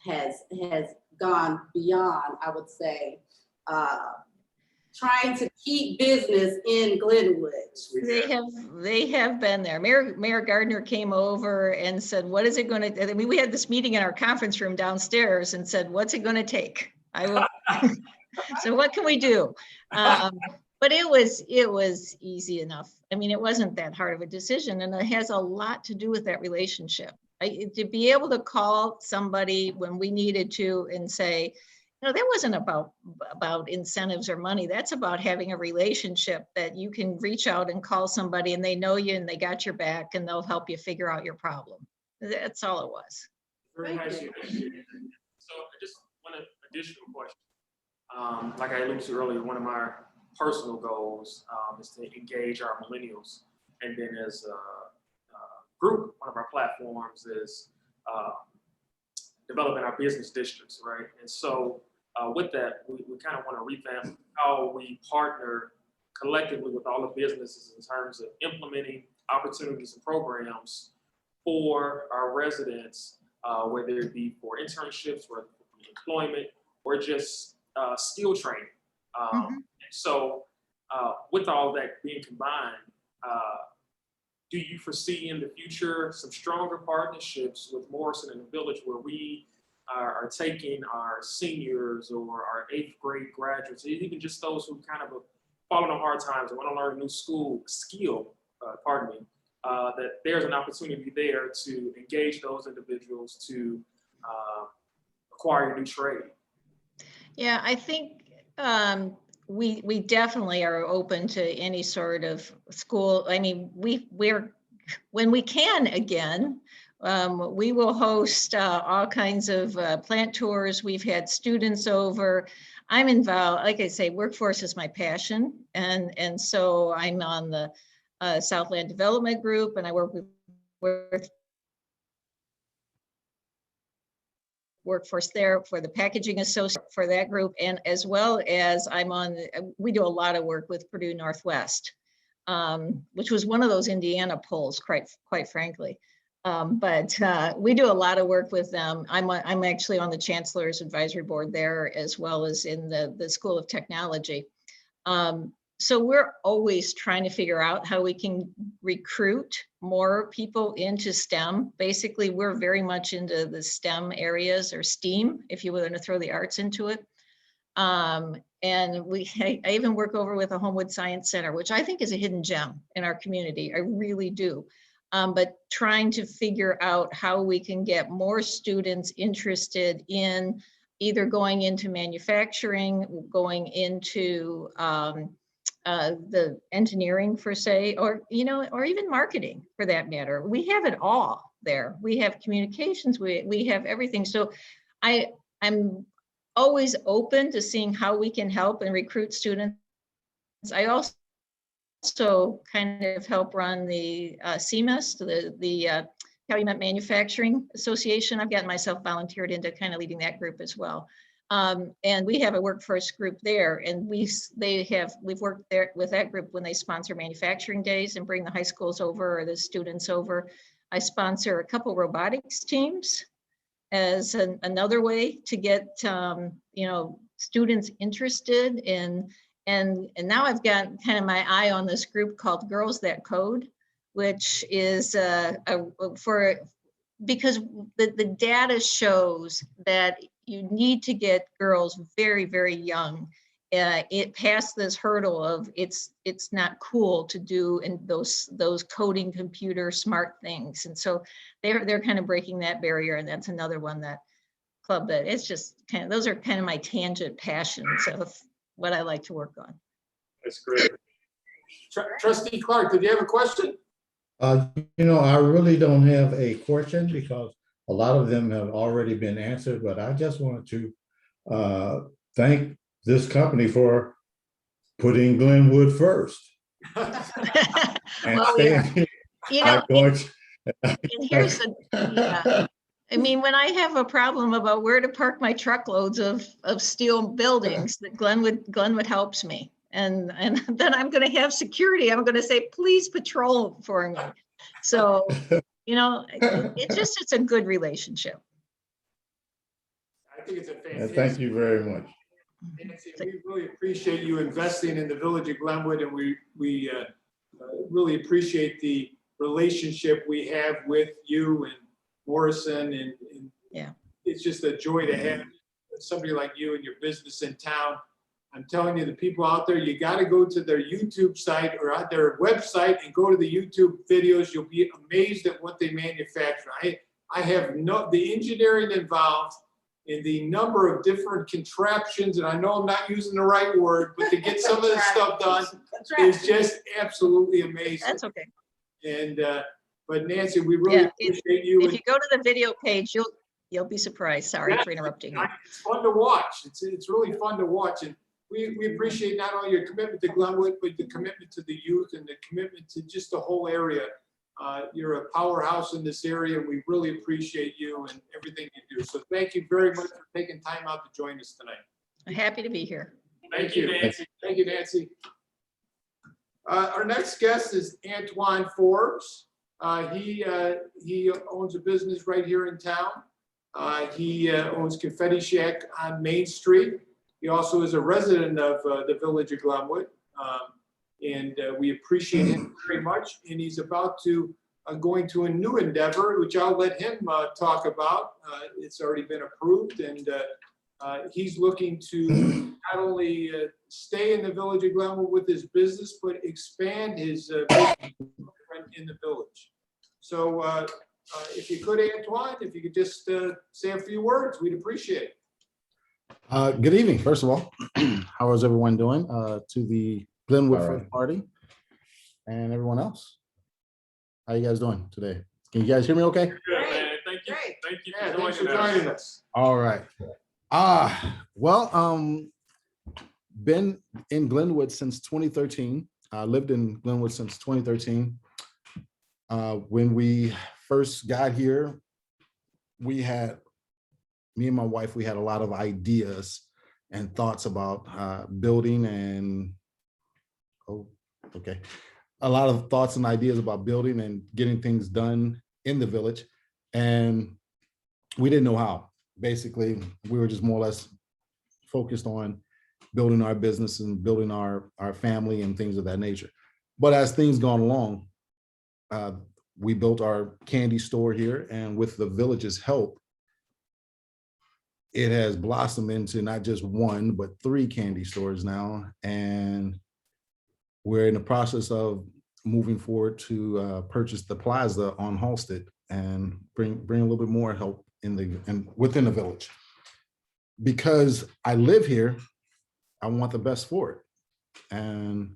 S3: has gone beyond, I would say, trying to keep business in Glenwood.
S7: They have been there. Mayor Gardner came over and said, what is it going to, I mean, we had this meeting in our conference room downstairs and said, what's it going to take? I will. So what can we do? But it was easy enough. I mean, it wasn't that hard of a decision, and it has a lot to do with that relationship. To be able to call somebody when we needed to and say, that wasn't about incentives or money. That's about having a relationship that you can reach out and call somebody and they know you and they got your back and they'll help you figure out your problem. That's all it was.
S1: Very nice.
S4: So just one additional question. Like I alluded to earlier, one of my personal goals is to engage our millennials. And then as a group, one of our platforms is developing our business districts, right? And so with that, we kind of want to revamp how we partner collectively with all the businesses in terms of implementing opportunities and programs for our residents, whether it be for internships, or employment, or just skill training. And so with all that being combined, do you foresee in the future some stronger partnerships with Morrison and the Village, where we are taking our seniors or our 8th grade graduates, even just those who kind of have fallen on hard times and want to learn a new skill, that there's an opportunity there to engage those individuals to acquire a new trade?
S7: Yeah, I think we definitely are open to any sort of school. I mean, we're when we can again, we will host all kinds of plant tours. We've had students over. I'm involved, like I say, workforce is my passion. And so I'm on the Southland Development Group, and I work with workforce there for the packaging associate for that group. And as well as we do a lot of work with Purdue Northwest, which was one of those Indiana polls, quite frankly. But we do a lot of work with them. I'm actually on the Chancellor's Advisory Board there, as well as in the School of Technology. So we're always trying to figure out how we can recruit more people into STEM. Basically, we're very much into the STEM areas, or STEAM, if you want to throw the arts into it. And I even work over with the Homewood Science Center, which I think is a hidden gem in our community. I really do. But trying to figure out how we can get more students interested in either going into manufacturing, going into the engineering per se, or even marketing for that matter. We have it all there. We have communications, we have everything. So I'm always open to seeing how we can help and recruit students. I also kind of help run the CMEST, the Calumet Manufacturing Association. I've gotten myself volunteered into kind of leading that group as well. And we have a workforce group there, and we've worked there with that group when they sponsor manufacturing days and bring the high schools over or the students over. I sponsor a couple robotics teams as another way to get students interested in. And now I've got kind of my eye on this group called Girls That Code, which is because the data shows that you need to get girls very, very young. It passed this hurdle of it's not cool to do in those coding computer smart things. And so they're kind of breaking that barrier. And that's another one that it's just kind of, those are kind of my tangent passions of what I like to work on.
S1: That's great. Trustee Clark, did you have a question?
S2: I really don't have a question because A lot of them have already been answered, but I just wanted to thank this company for putting Glenwood first. And
S7: Well,
S2: staying,
S7: you know,
S2: I'm going
S7: and here's the, yeah. I mean, when I have a problem about where to park my truckloads of steel buildings, that Glenwood helps me. And then I'm gonna have security. I'm gonna say, please patrol for me. So, you know, it's a good relationship.
S1: I think it's a
S2: And
S1: fantastic.
S2: thank you very much.
S1: Nancy, we really appreciate you investing in the village of Glenwood, and we really appreciate the relationship we have with you and Morrison, and
S7: Yeah.
S1: it's just a joy to have somebody like you and your business in town. I'm telling you, the people out there, you got to go to their YouTube site or at their website and go to the YouTube videos. You'll be amazed at what they manufacture. I have the engineering involved in the number of different contraptions, and I know I'm not using the right word, but to get some of this stuff done is just absolutely amazing.
S7: That's okay.
S1: And but Nancy, we really appreciate you.
S7: If you go to the video page, you'll be surprised. Sorry for interrupting you.
S1: It's fun to watch. It's really fun to watch, and we appreciate not only your commitment to Glenwood, but the commitment to the youth and the commitment to just the whole area. You're a powerhouse in this area, and we really appreciate you and everything you do. So thank you very much for taking time out to join us tonight.
S7: I'm happy to be here.
S1: Thank you, Nancy. Thank you, Nancy. Our next guest is Antoine Forbes. He owns a business right here in town. He owns Confetti Shack on Main Street. He also is a resident of the village of Glenwood. And we appreciate him very much. And he's about to going to a new endeavor, which I'll let him talk about. It's already been approved, and he's looking to not only stay in the village of Glenwood with his business, but expand his business in the village. So if you could, Antoine, if you could just say a few words, we'd appreciate it.
S8: Good evening, first of all. How is everyone doing? To the Glenwood
S2: All right.
S8: First Party and everyone else. How you guys doing today? Can you guys hear me okay?
S4: Good, man. Thank you.
S3: Great.
S4: Thank you
S1: Yeah,
S4: for
S1: thanks for
S4: joining
S1: joining
S4: us.
S1: us.
S8: All right. Been in Glenwood since 2013. Lived in Glenwood since 2013. When we first got here, me and my wife, we had a lot of ideas and thoughts about building and, a lot of thoughts and ideas about building and getting things done in the village. And we didn't know how. Basically, we were just more or less focused on building our business and building our family and things of that nature. But as things gone along, we built our candy store here, and with the village's help, it has blossomed into not just one, but 3 candy stores now. And we're in the process of moving forward to purchase the plaza on Halsted and bring a little bit more help within the village. Because I live here, I want the best for it. And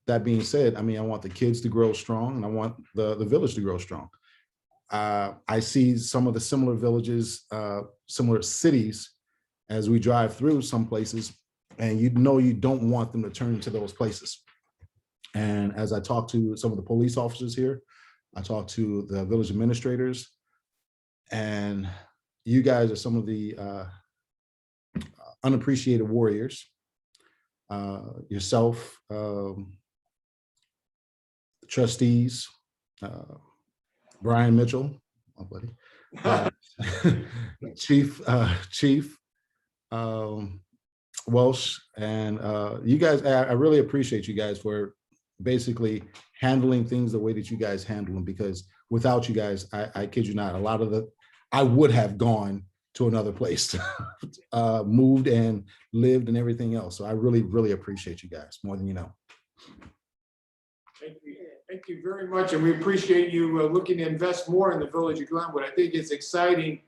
S8: that being said, I mean, I want the kids to grow strong, and I want the village to grow strong. I see some of the similar villages, similar cities, as we drive through some places, and you don't want them to turn into those places. And as I talk to some of the police officers here, I talk to the village administrators, and you guys are some of the unappreciated warriors. Yourself, trustees, Brian Mitchell, my buddy, Chief Welsh, and you guys, I really appreciate you guys for basically handling things the way that you guys handle them, because without you guys, I kid you not, I would have gone to another place, moved and lived and everything else. So I really, really appreciate you guys more than you know.
S1: Thank you very much, and we appreciate you looking to invest more in the village of Glenwood. I think it's exciting.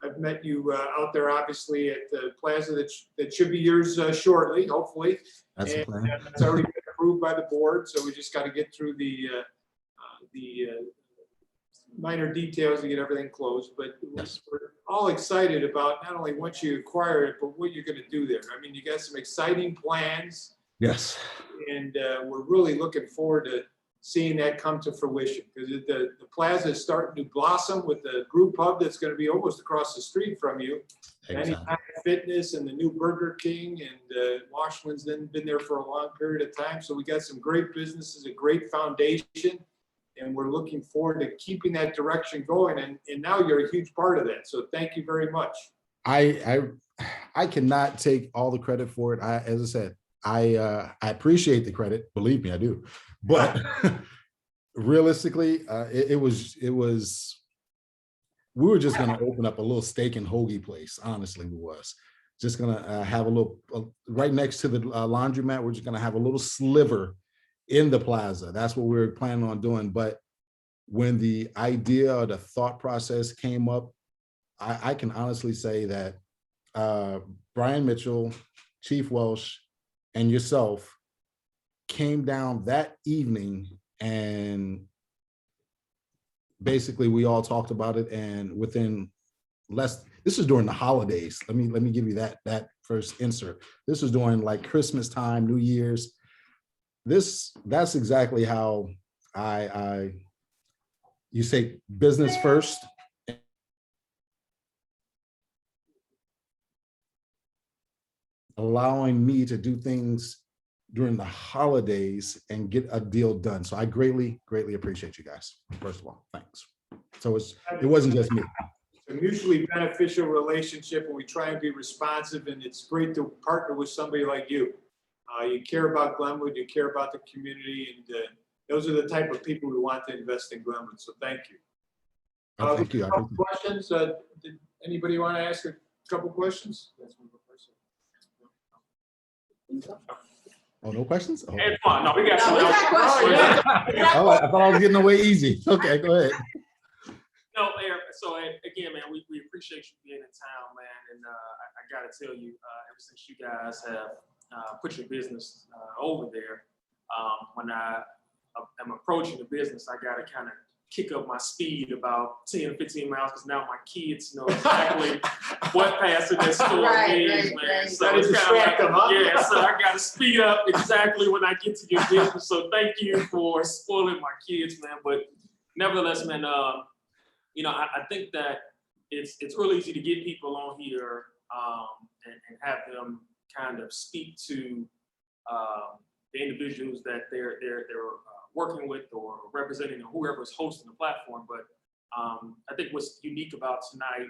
S1: I've met you out there, obviously, at the plaza that should be yours shortly, hopefully.
S8: That's the plan.
S1: It's already been approved by the board, so we just got to get through the minor details to get everything closed, but
S8: Yes.
S1: we're all excited about not only once you acquire it, but what you're going to do there. I mean, you got some exciting plans,
S8: Yes.
S1: and we're really looking forward to seeing that come to fruition, because the plaza is starting to blossom with the brew pub that's going to be almost across the street from you.
S8: Exactly.
S1: Anytime Fitness and the new Burger King, and Washland's been there for a long period of time. So we got some great businesses, a great foundation, and we're looking forward to keeping that direction going. And now you're a huge part of that. So thank you very much.
S8: I cannot take all the credit for it. As I said, I appreciate the credit. Believe me, I do. But realistically, it was we were just going to open up a little steak and hoagie place. Honestly, we was just going to have a little right next to the laundromat. We're just going to have a little sliver in the plaza. That's what we were planning on doing. But when the idea or the thought process came up, I can honestly say that Brian Mitchell, Chief Welsh, and yourself came down that evening, and basically we all talked about it, and within this is during the holidays. Let me give you that first insert. This was during like Christmas time, New Year's. That's exactly how you say business first. Allowing me to do things during the holidays and get a deal done. So I greatly appreciate you guys. First of all, thanks. So it wasn't just me.
S1: A mutually beneficial relationship, and we try and be responsive, and it's great to partner with somebody like you. You care about Glenwood, you care about the community, and those are the type of people we want to invest in Glenwood. So thank you.
S8: Thank you.
S1: Questions? Did anybody want to ask a couple questions?
S8: Oh, no questions? Oh,
S4: Hey, come on, no, we got some.
S3: No, we got questions.
S8: oh, I thought I was getting away easy. Okay, go ahead.
S4: No, Eric, so again, man, we appreciate you being in town, man, and I gotta tell you, ever since you guys have put your business over there, when I am approaching the business, I gotta kind of kick up my speed about 10, 15 miles, because now my kids know exactly what passing that store means, man.
S3: Right.
S4: So
S1: Gotta
S4: it's kind
S1: distract
S4: of
S1: them, huh?
S4: like, yeah, so I gotta speed up exactly when I get to your business. So thank you for spoiling my kids, man. But nevertheless, man, you know, I think that it's real easy to get people on here and have them kind of speak to the individuals that they're working with or representing, or whoever's hosting the platform. But I think what's unique about tonight,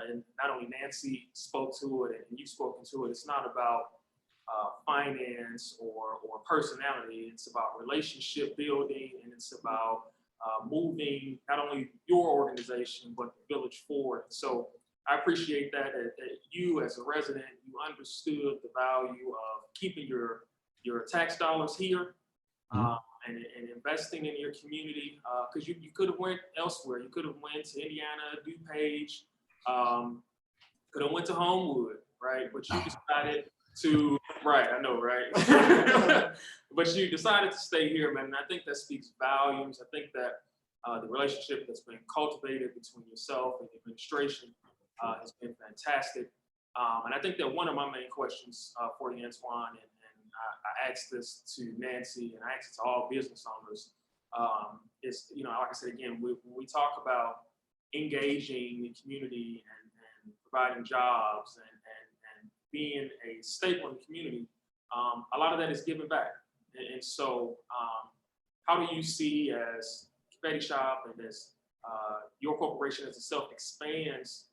S4: and not only Nancy spoke to it and you've spoken to it, it's not about finance or personality. It's about relationship building, and it's about moving not only your organization, but the village forward. So I appreciate that you as a resident, you understood the value of keeping your tax dollars here. And investing in your community, because you could have went elsewhere. You could have went to Indiana, DuPage, could have went to Homewood, right? But you decided to, right, I know, right? But you decided to stay here, man. And I think that speaks volumes. I think that the relationship that's been cultivated between yourself and the administration has been fantastic. And I think that one of my main questions for you, Antoine, and I asked this to Nancy, and I asked it to all business owners, is, you know, like I said, again, when we talk about engaging the community and providing jobs and being a staple in the community, a lot of that is giving back. And so how do you see, as Confetti Shop and as your corporation as itself expands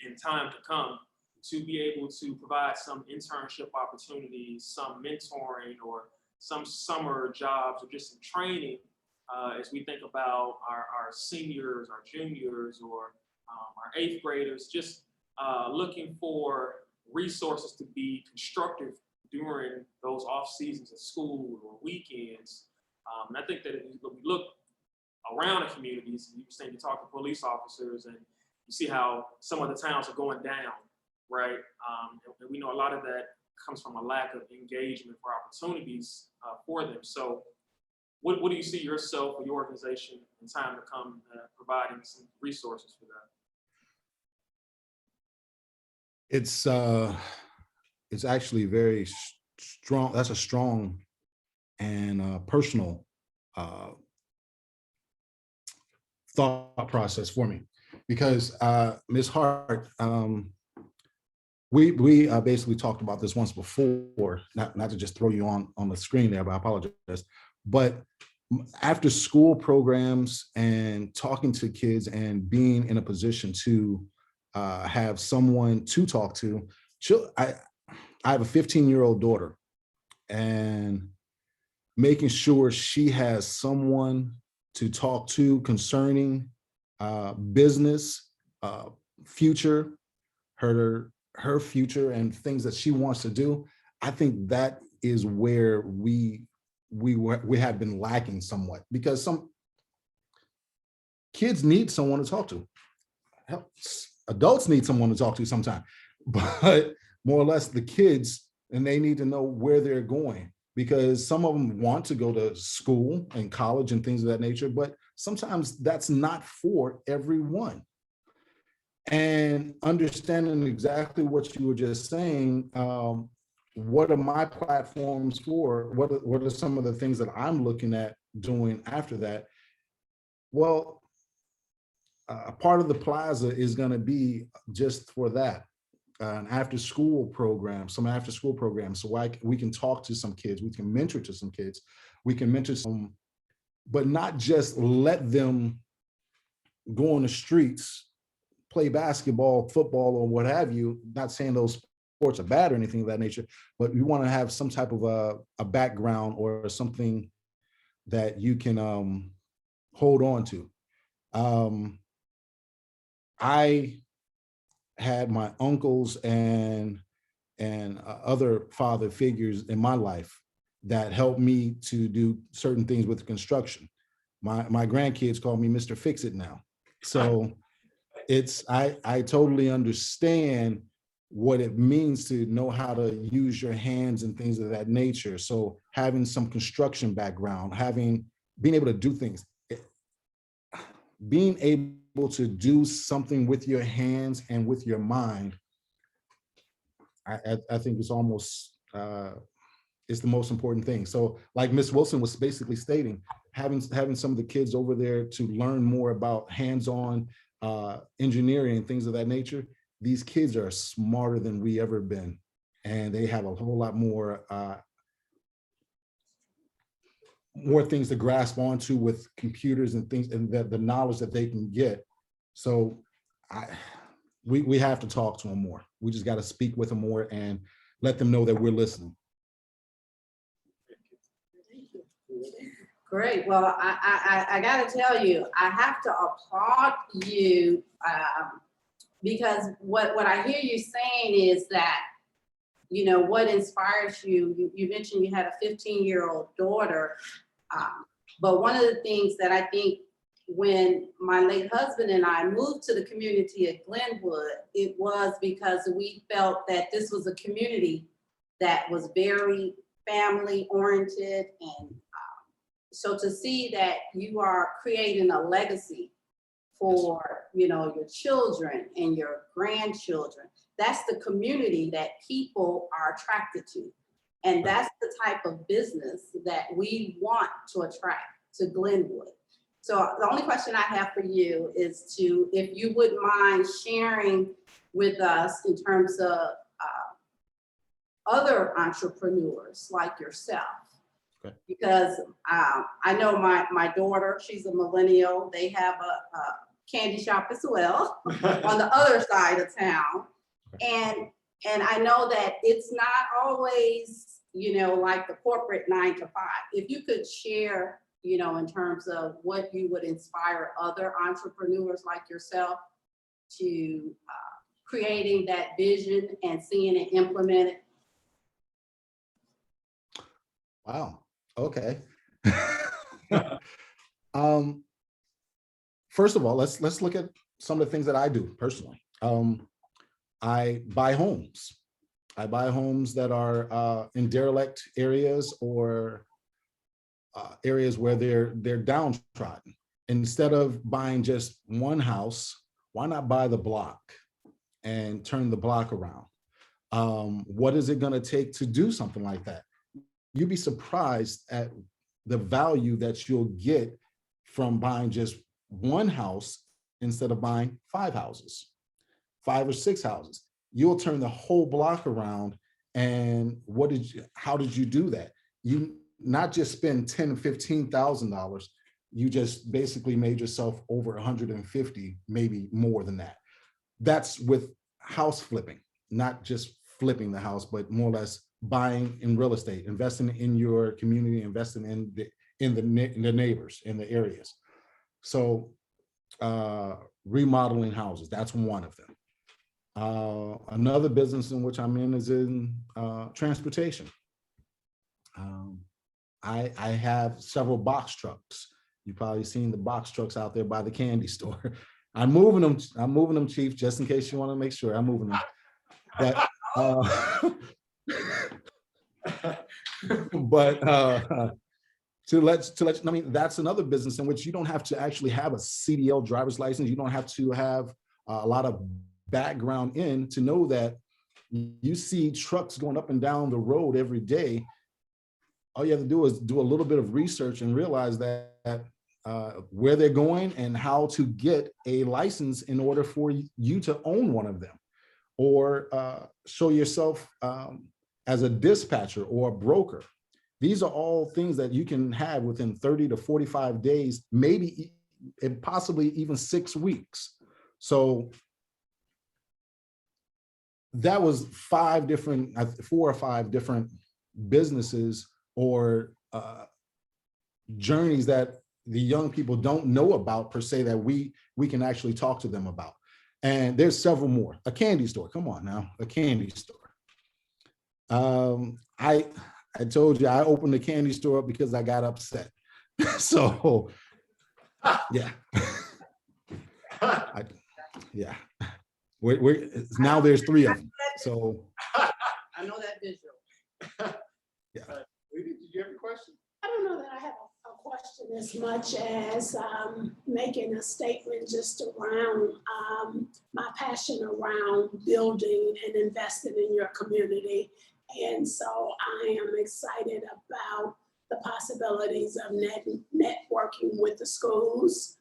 S4: in time to come, to be able to provide some internship opportunities, some mentoring, or some summer jobs, or just some training as we think about our seniors, our juniors, or our 8th graders, just looking for resources to be constructive during those off seasons of school or weekends. And I think that if we look around the communities, you were saying you talk to police officers and you see how some of the towns are going down, right? And we know a lot of that comes from a lack of engagement for opportunities for them. So what do you see yourself or your organization in time to come providing some resources for that?
S8: It's actually very strong. That's a strong and personal thought process for me, because Ms. Hart, we basically talked about this once before, not to just throw you on the screen there, but I apologize. But after school programs and talking to kids and being in a position to have someone to talk to, I have a 15-year-old daughter, and making sure she has someone to talk to concerning business, future, her future, and things that she wants to do. I think that is where we have been lacking somewhat, because some kids need someone to talk to. Hell, adults need someone to talk to sometimes, but more or less the kids, and they need to know where they're going, because some of them want to go to school and college and things of that nature, but sometimes that's not for everyone. And understanding exactly what you were just saying, what are my platforms for? What are some of the things that I'm looking at doing after that? Well, a part of the plaza is going to be just for that. An after school program, some after school programs, so we can talk to some kids, we can mentor to some kids, we can mentor some, but not just let them go on the streets, play basketball, football, or what have you. Not saying those sports are bad or anything of that nature, but we want to have some type of a background or something that you can hold on to. I had my uncles and other father figures in my life that helped me to do certain things with construction. My grandkids call me Mr. Fix It now. So I totally understand what it means to know how to use your hands and things of that nature. So having some construction background, being able to do things, being able to do something with your hands and with your mind, I think it's almost, it's the most important thing. So like Ms. Wilson was basically stating, having some of the kids over there to learn more about hands-on engineering and things of that nature, these kids are smarter than we ever been. And they have a whole lot more things to grasp onto with computers and things, and the knowledge that they can get. So we have to talk to them more. We just got to speak with them more and let them know that we're listening.
S3: Great. Well, I got to tell you, I have to applaud you because what I hear you saying is that, you know, what inspires you, you mentioned you had a 15-year-old daughter, but one of the things that I think when my late husband and I moved to the community at Glenwood, it was because we felt that this was a community that was very family oriented, and so to see that you are creating a legacy for, you know, your children and your grandchildren, that's the community that people are attracted to. And that's the type of business that we want to attract to Glenwood. So the only question I have for you is if you wouldn't mind sharing with us in terms of other entrepreneurs like yourself.
S8: Okay.
S3: Because I know my daughter, she's a millennial. They have a candy shop as well on the other side of town. And I know that it's not always, you know, like the corporate 9 to 5. If you could share, you know, in terms of what you would inspire other entrepreneurs like yourself to creating that vision and seeing it implemented.
S8: Wow. Okay. First of all, let's look at some of the things that I do personally. I buy homes. I buy homes that are in derelict areas or areas where they're downtrodden. Instead of buying just one house, why not buy the block and turn the block around? What is it going to take to do something like that? You'd be surprised at the value that you'll get from buying just one house instead of buying 5 houses, 5 or 6 houses. You'll turn the whole block around. And how did you do that? You not just spend $10,000, $15,000, you just basically made yourself over 150, maybe more than that. That's with house flipping, not just flipping the house, but more or less buying in real estate, investing in your community, investing in the neighbors, in the areas. So remodeling houses, that's one of them. Another business in which I'm in is in transportation. I have several box trucks. You've probably seen the box trucks out there by the candy store. I'm moving them, Chief, just in case you want to make sure I'm moving them. But I mean, that's another business in which you don't have to actually have a CDL driver's license. You don't have to have a lot of background to know that you see trucks going up and down the road every day. All you have to do is do a little bit of research and realize that where they're going and how to get a license in order for you to own one of them, or show yourself as a dispatcher or a broker. These are all things that you can have within 30 to 45 days, maybe and possibly even 6 weeks. So that was 4 or 5 different businesses or journeys that the young people don't know about per se, that we can actually talk to them about. And there's several more. A candy store, come on now, a candy store. I told you I opened the candy store up because I got upset. So, yeah. Yeah. Now there's 3 of them. So.
S3: I know that visual.
S8: Yeah.
S1: Did you have a question?
S6: I don't know that I have a question as much as making a statement just around my passion around building and investing in your community. And so I am excited about the possibilities of networking with the schools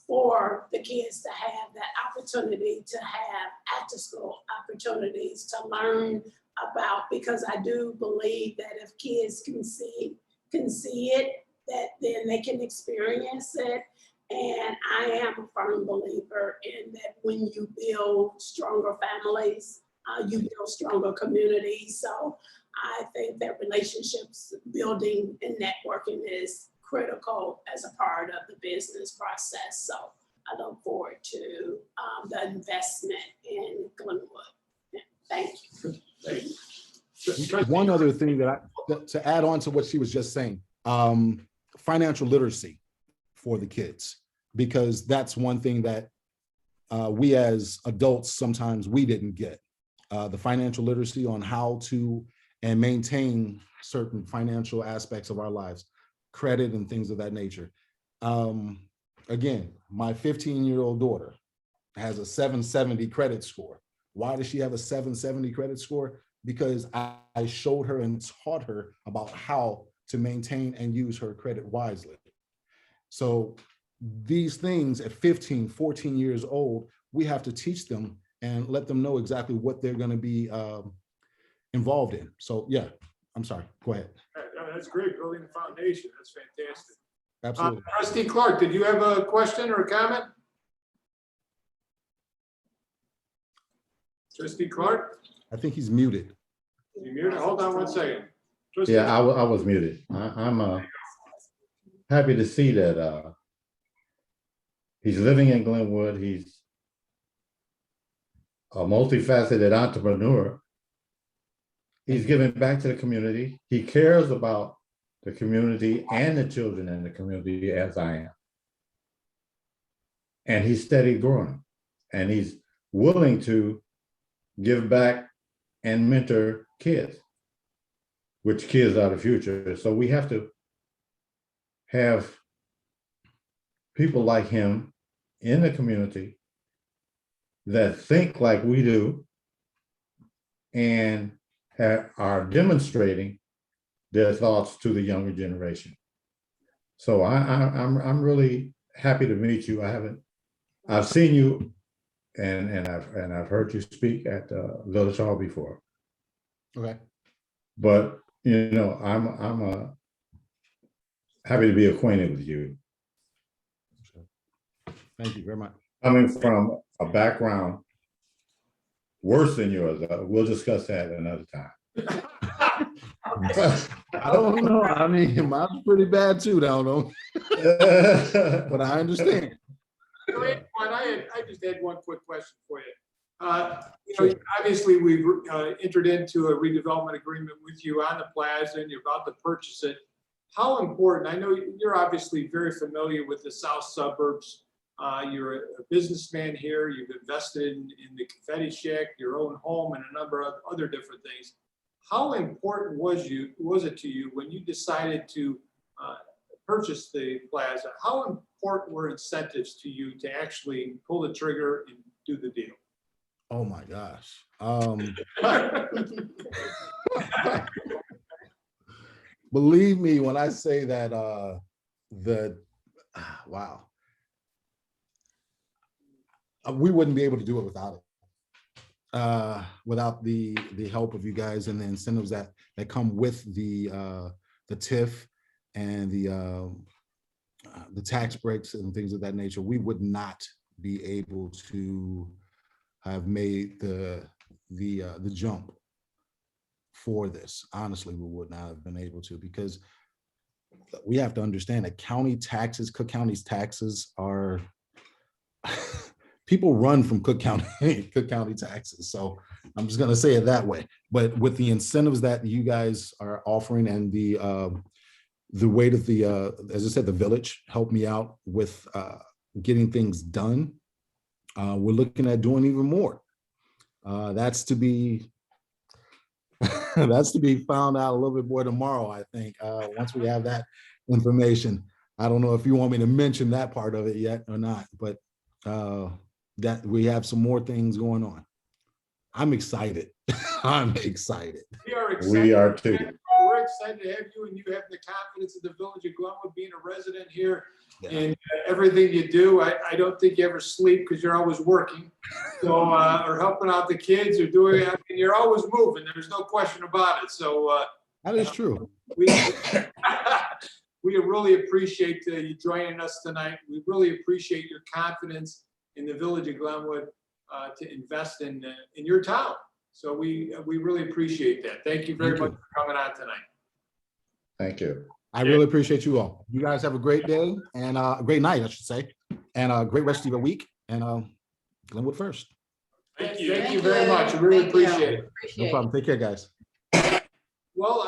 S6: for the kids to have that opportunity to have after school opportunities to learn about, because I do believe that if kids can see it, that then they can experience it. And I am a firm believer in that when you build stronger families, you build stronger communities. So I think that relationships building and networking is critical as a part of the business process. So I look forward to the investment in Glenwood. Thank you.
S1: Thank you.
S8: One other thing to add on to what she was just saying, financial literacy for the kids, because that's one thing that we as adults, sometimes we didn't get. The financial literacy on how to and maintain certain financial aspects of our lives, credit and things of that nature. Again, my 15-year-old daughter has a 770 credit score. Why does she have a 770 credit score? Because I showed her and taught her about how to maintain and use her credit wisely. So these things at 15, 14 years old, we have to teach them and let them know exactly what they're going to be involved in. So yeah, I'm sorry, go ahead.
S1: That's great, building the foundation. That's fantastic.
S8: Absolutely.
S1: Trustee Clark, did you have a question or a comment? Trustee Clark?
S8: I think he's muted.
S1: You muted? Hold on one second. Trustee
S2: Yeah, I was muted. I'm happy to see that he's living in Glenwood. He's a multifaceted entrepreneur. He's giving back to the community. He cares about the community and the children in the community, as I am. And he's steady growing. And he's willing to give back and mentor kids, which kids are the future. So we have to have people like him in the community that think like we do and are demonstrating their thoughts to the younger generation. So I'm really happy to meet you. I've seen you and I've heard you speak at Village Hall before.
S8: Okay.
S2: But you know, I'm happy to be acquainted with you.
S8: Thank you very much.
S2: Coming from a background worse than yours, we'll discuss that another time.
S8: I don't know. I mean, mine's pretty bad too, down though. But I understand.
S1: I just had one quick question for you. You know, obviously, we've entered into a redevelopment agreement with you on the plaza, and you're about to purchase it. How important? I know you're obviously very familiar with the south suburbs. You're a businessman here. You've invested in the confetti shack, your own home, and a number of other different things. How important was it to you when you decided to purchase the plaza? How important were incentives to you to actually pull the trigger and do the deal?
S8: Oh my gosh. Believe me when I say that wow. We wouldn't be able to do it without it. Without the help of you guys and the incentives that come with the TIF and the tax breaks and things of that nature, we would not be able to have made the jump for this. Honestly, we would not have been able to, because we have to understand that county taxes, Cook County's taxes are people run from Cook County taxes. So I'm just gonna say it that way. But with the incentives that you guys are offering and the way that as I said, the village helped me out with getting things done, we're looking at doing even more. That's to be found out a little bit more tomorrow, I think, once we have that information. I don't know if you want me to mention that part of it yet or not, but that we have some more things going on. I'm excited. I'm excited.
S1: We are excited.
S2: We are too.
S1: We're excited to have you, and you have the confidence of the village of Glenwood, being a resident here.
S8: Yeah.
S1: And everything you do, I don't think you ever sleep because you're always working. So, or helping out the kids or doing, I mean, you're always moving. There's no question about it. So,
S8: That is true.
S1: we really appreciate you joining us tonight. We really appreciate your confidence in the village of Glenwood to invest in your town. So we really appreciate that. Thank you very much for coming on tonight.
S2: Thank you.
S8: I really appreciate you all. You guys have a great day and a great night, I should say, and a great rest of your week. And Glenwood first.
S1: Thank you. Thank you very much. I really appreciate it.
S8: No problem. Take care, guys.
S1: Well,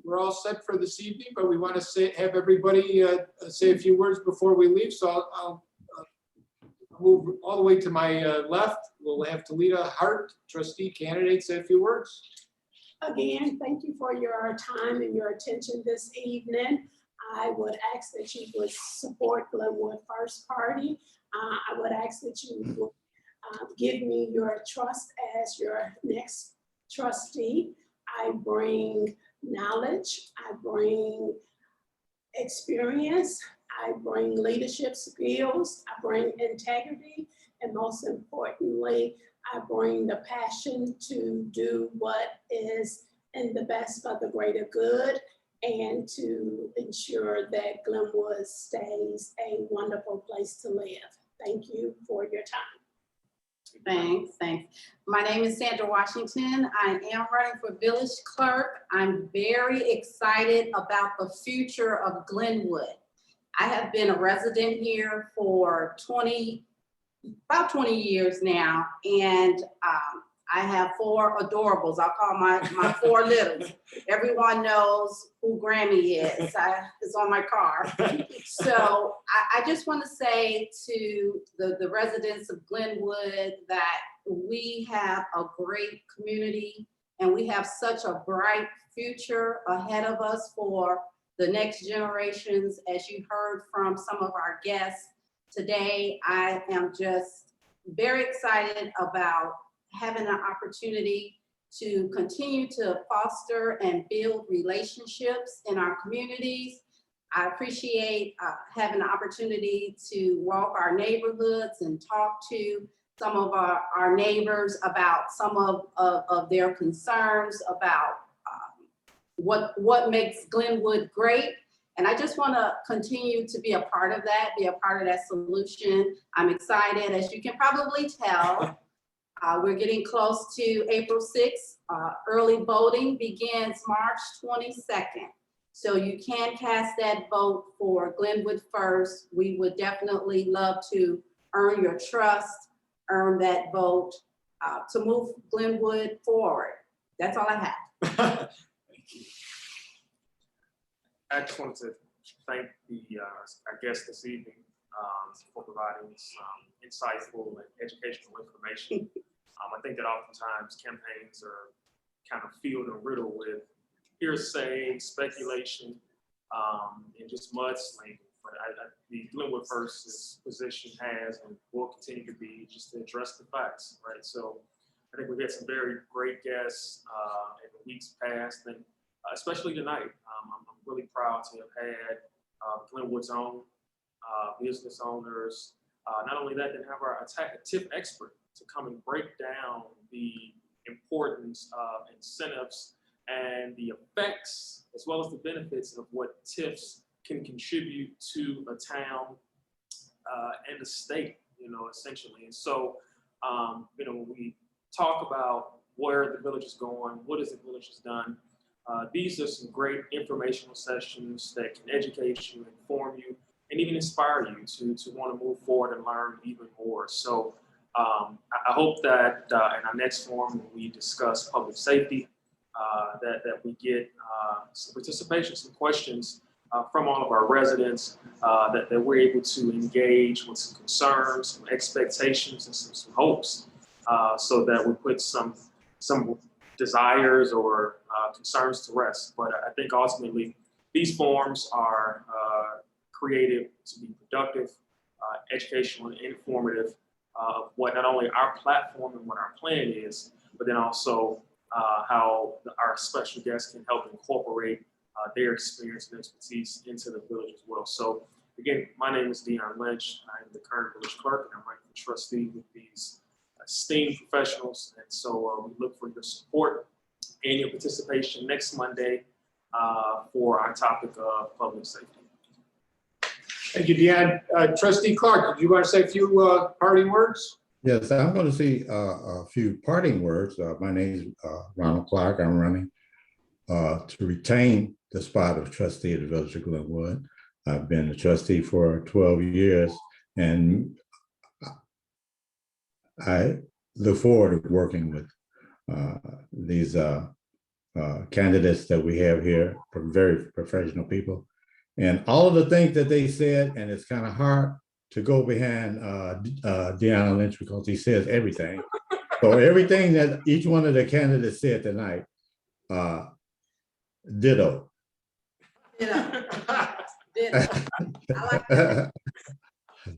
S1: we're all set for this evening, but we want to have everybody say a few words before we leave. So I'll move all the way to my left. We'll have Talita Hart, trustee candidate, say a few words.
S6: Again, thank you for your time and your attention this evening. I would ask that you would support Glenwood First Party. I would ask that you would give me your trust as your next trustee. I bring knowledge, I bring experience, I bring leadership skills, I bring integrity, and most importantly, I bring the passion to do what is in the best for the greater good and to ensure that Glenwood stays a wonderful place to live. Thank you for your time.
S3: Thanks. My name is Sandra Washington. I am running for village clerk. I'm very excited about the future of Glenwood. I have been a resident here for about 20 years now, and I have 4 adorables. I'll call my 4 littles. Everyone knows who Grammy is. It's on my car. So I just want to say to the residents of Glenwood that we have a great community and we have such a bright future ahead of us for the next generations. As you heard from some of our guests today, I am just very excited about having an opportunity to continue to foster and build relationships in our communities. I appreciate having the opportunity to walk our neighborhoods and talk to some of our neighbors about some of their concerns about what makes Glenwood great. And I just want to continue to be a part of that, be a part of that solution. I'm excited, as you can probably tell. We're getting close to April 6th. Early voting begins March 22nd. So you can cast that vote for Glenwood first. We would definitely love to earn your trust, earn that vote to move Glenwood forward. That's all I have.
S4: I just wanted to thank our guests this evening for providing some insightful and educational information. I think that oftentimes campaigns are kind of filled and riddled with hearsay, speculation, and just mudslinging. But the Glenwood First's position has and will continue to be just to address the facts, right? So I think we've had some very great guests in the weeks past, and especially tonight. I'm really proud to have had Glenwood's own business owners. Not only that, then have our TIF expert to come and break down the importance of incentives and the effects, as well as the benefits of what TIFs can contribute to a town and a state, essentially. And so, when we talk about where the village is going, what is the village has done, these are some great informational sessions that can educate you, inform you, and even inspire you to want to move forward and learn even more. So I hope that in our next forum, when we discuss public safety, that we get some participation, some questions from all of our residents, that we're able to engage with some concerns, some expectations, and some hopes, so that we put some desires or concerns to rest. But I think ultimately these forums are created to be productive, educational, and informative of what not only our platform and what our plan is, but then also how our special guests can help incorporate their experience and expertise into the village as well. So again, my name is Dion Lynch. I'm the current village clerk, and I'm running for trustee with these esteemed professionals. And so we look for your support and your participation next Monday for our topic of public safety.
S1: Thank you, Deanne. Trustee Clark, did you want to say a few parting words?
S2: Yes, I'm going to say a few parting words. My name is Ronald Clark. I'm running to retain the spot of trustee of the Village of Glenwood. I've been a trustee for 12 years, and I look forward to working with these candidates that we have here, very professional people. And all of the things that they said, and it's kind of hard to go behind Deanna Lynch because he says everything. So everything that each one of the candidates said tonight, ditto.
S3: Ditto. I like that.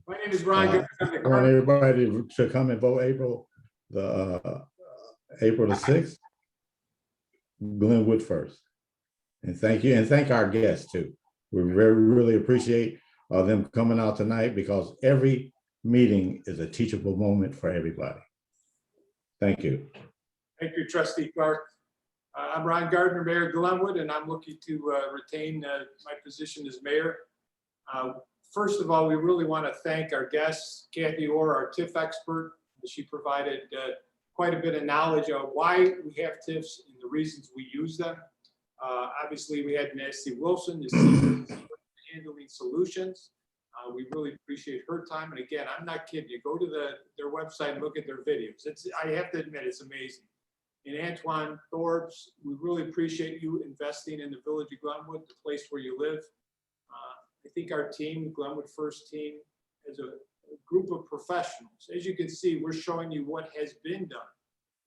S1: My name is Ron.
S2: I want everybody to come and vote April the 6th, Glenwood first. And thank you, and thank our guests too. We really appreciate them coming out tonight, because every meeting is a teachable moment for everybody. Thank you.
S1: Thank you, Trustee Clark. I'm Ron Gardner, Mayor of Glenwood, and I'm looking to retain my position as mayor. First of all, we really want to thank our guests, Kathy Orr, our TIF expert. She provided quite a bit of knowledge of why we have TIFs and the reasons we use them. Obviously, we had Nancy Wilson, the CEO of Handling Solutions. We really appreciate her time. And again, I'm not kidding you. Go to their website and look at their videos. I have to admit, it's amazing. And Antoine Thorbs, we really appreciate you investing in the Village of Glenwood, the place where you live. I think our team, Glenwood First team, is a group of professionals. As you can see, we're showing you what has been done,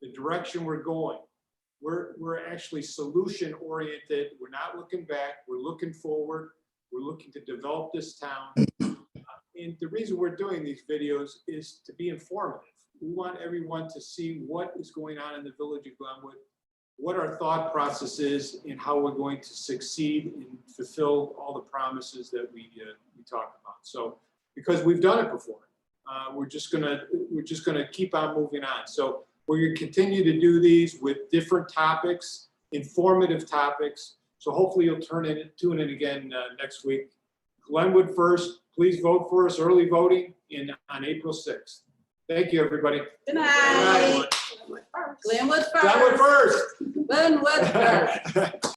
S1: the direction we're going. we're actually solution oriented. We're not looking back. We're looking forward. We're looking to develop this town. And the reason we're doing these videos is to be informative. We want everyone to see what is going on in the village of Glenwood, what our thought process is, and how we're going to succeed and fulfill all the promises that we talked about. So, because we've done it before, we're just gonna keep on moving on. So we're gonna continue to do these with different topics, informative topics. So hopefully you'll tune in again next week. Glenwood first. Please vote for us. Early voting on April 6th. Thank you, everybody.
S3: Good night.
S6: Glenwood first.
S3: Glenwood
S1: Glenwood
S3: first.
S1: first.
S3: Glenwood first.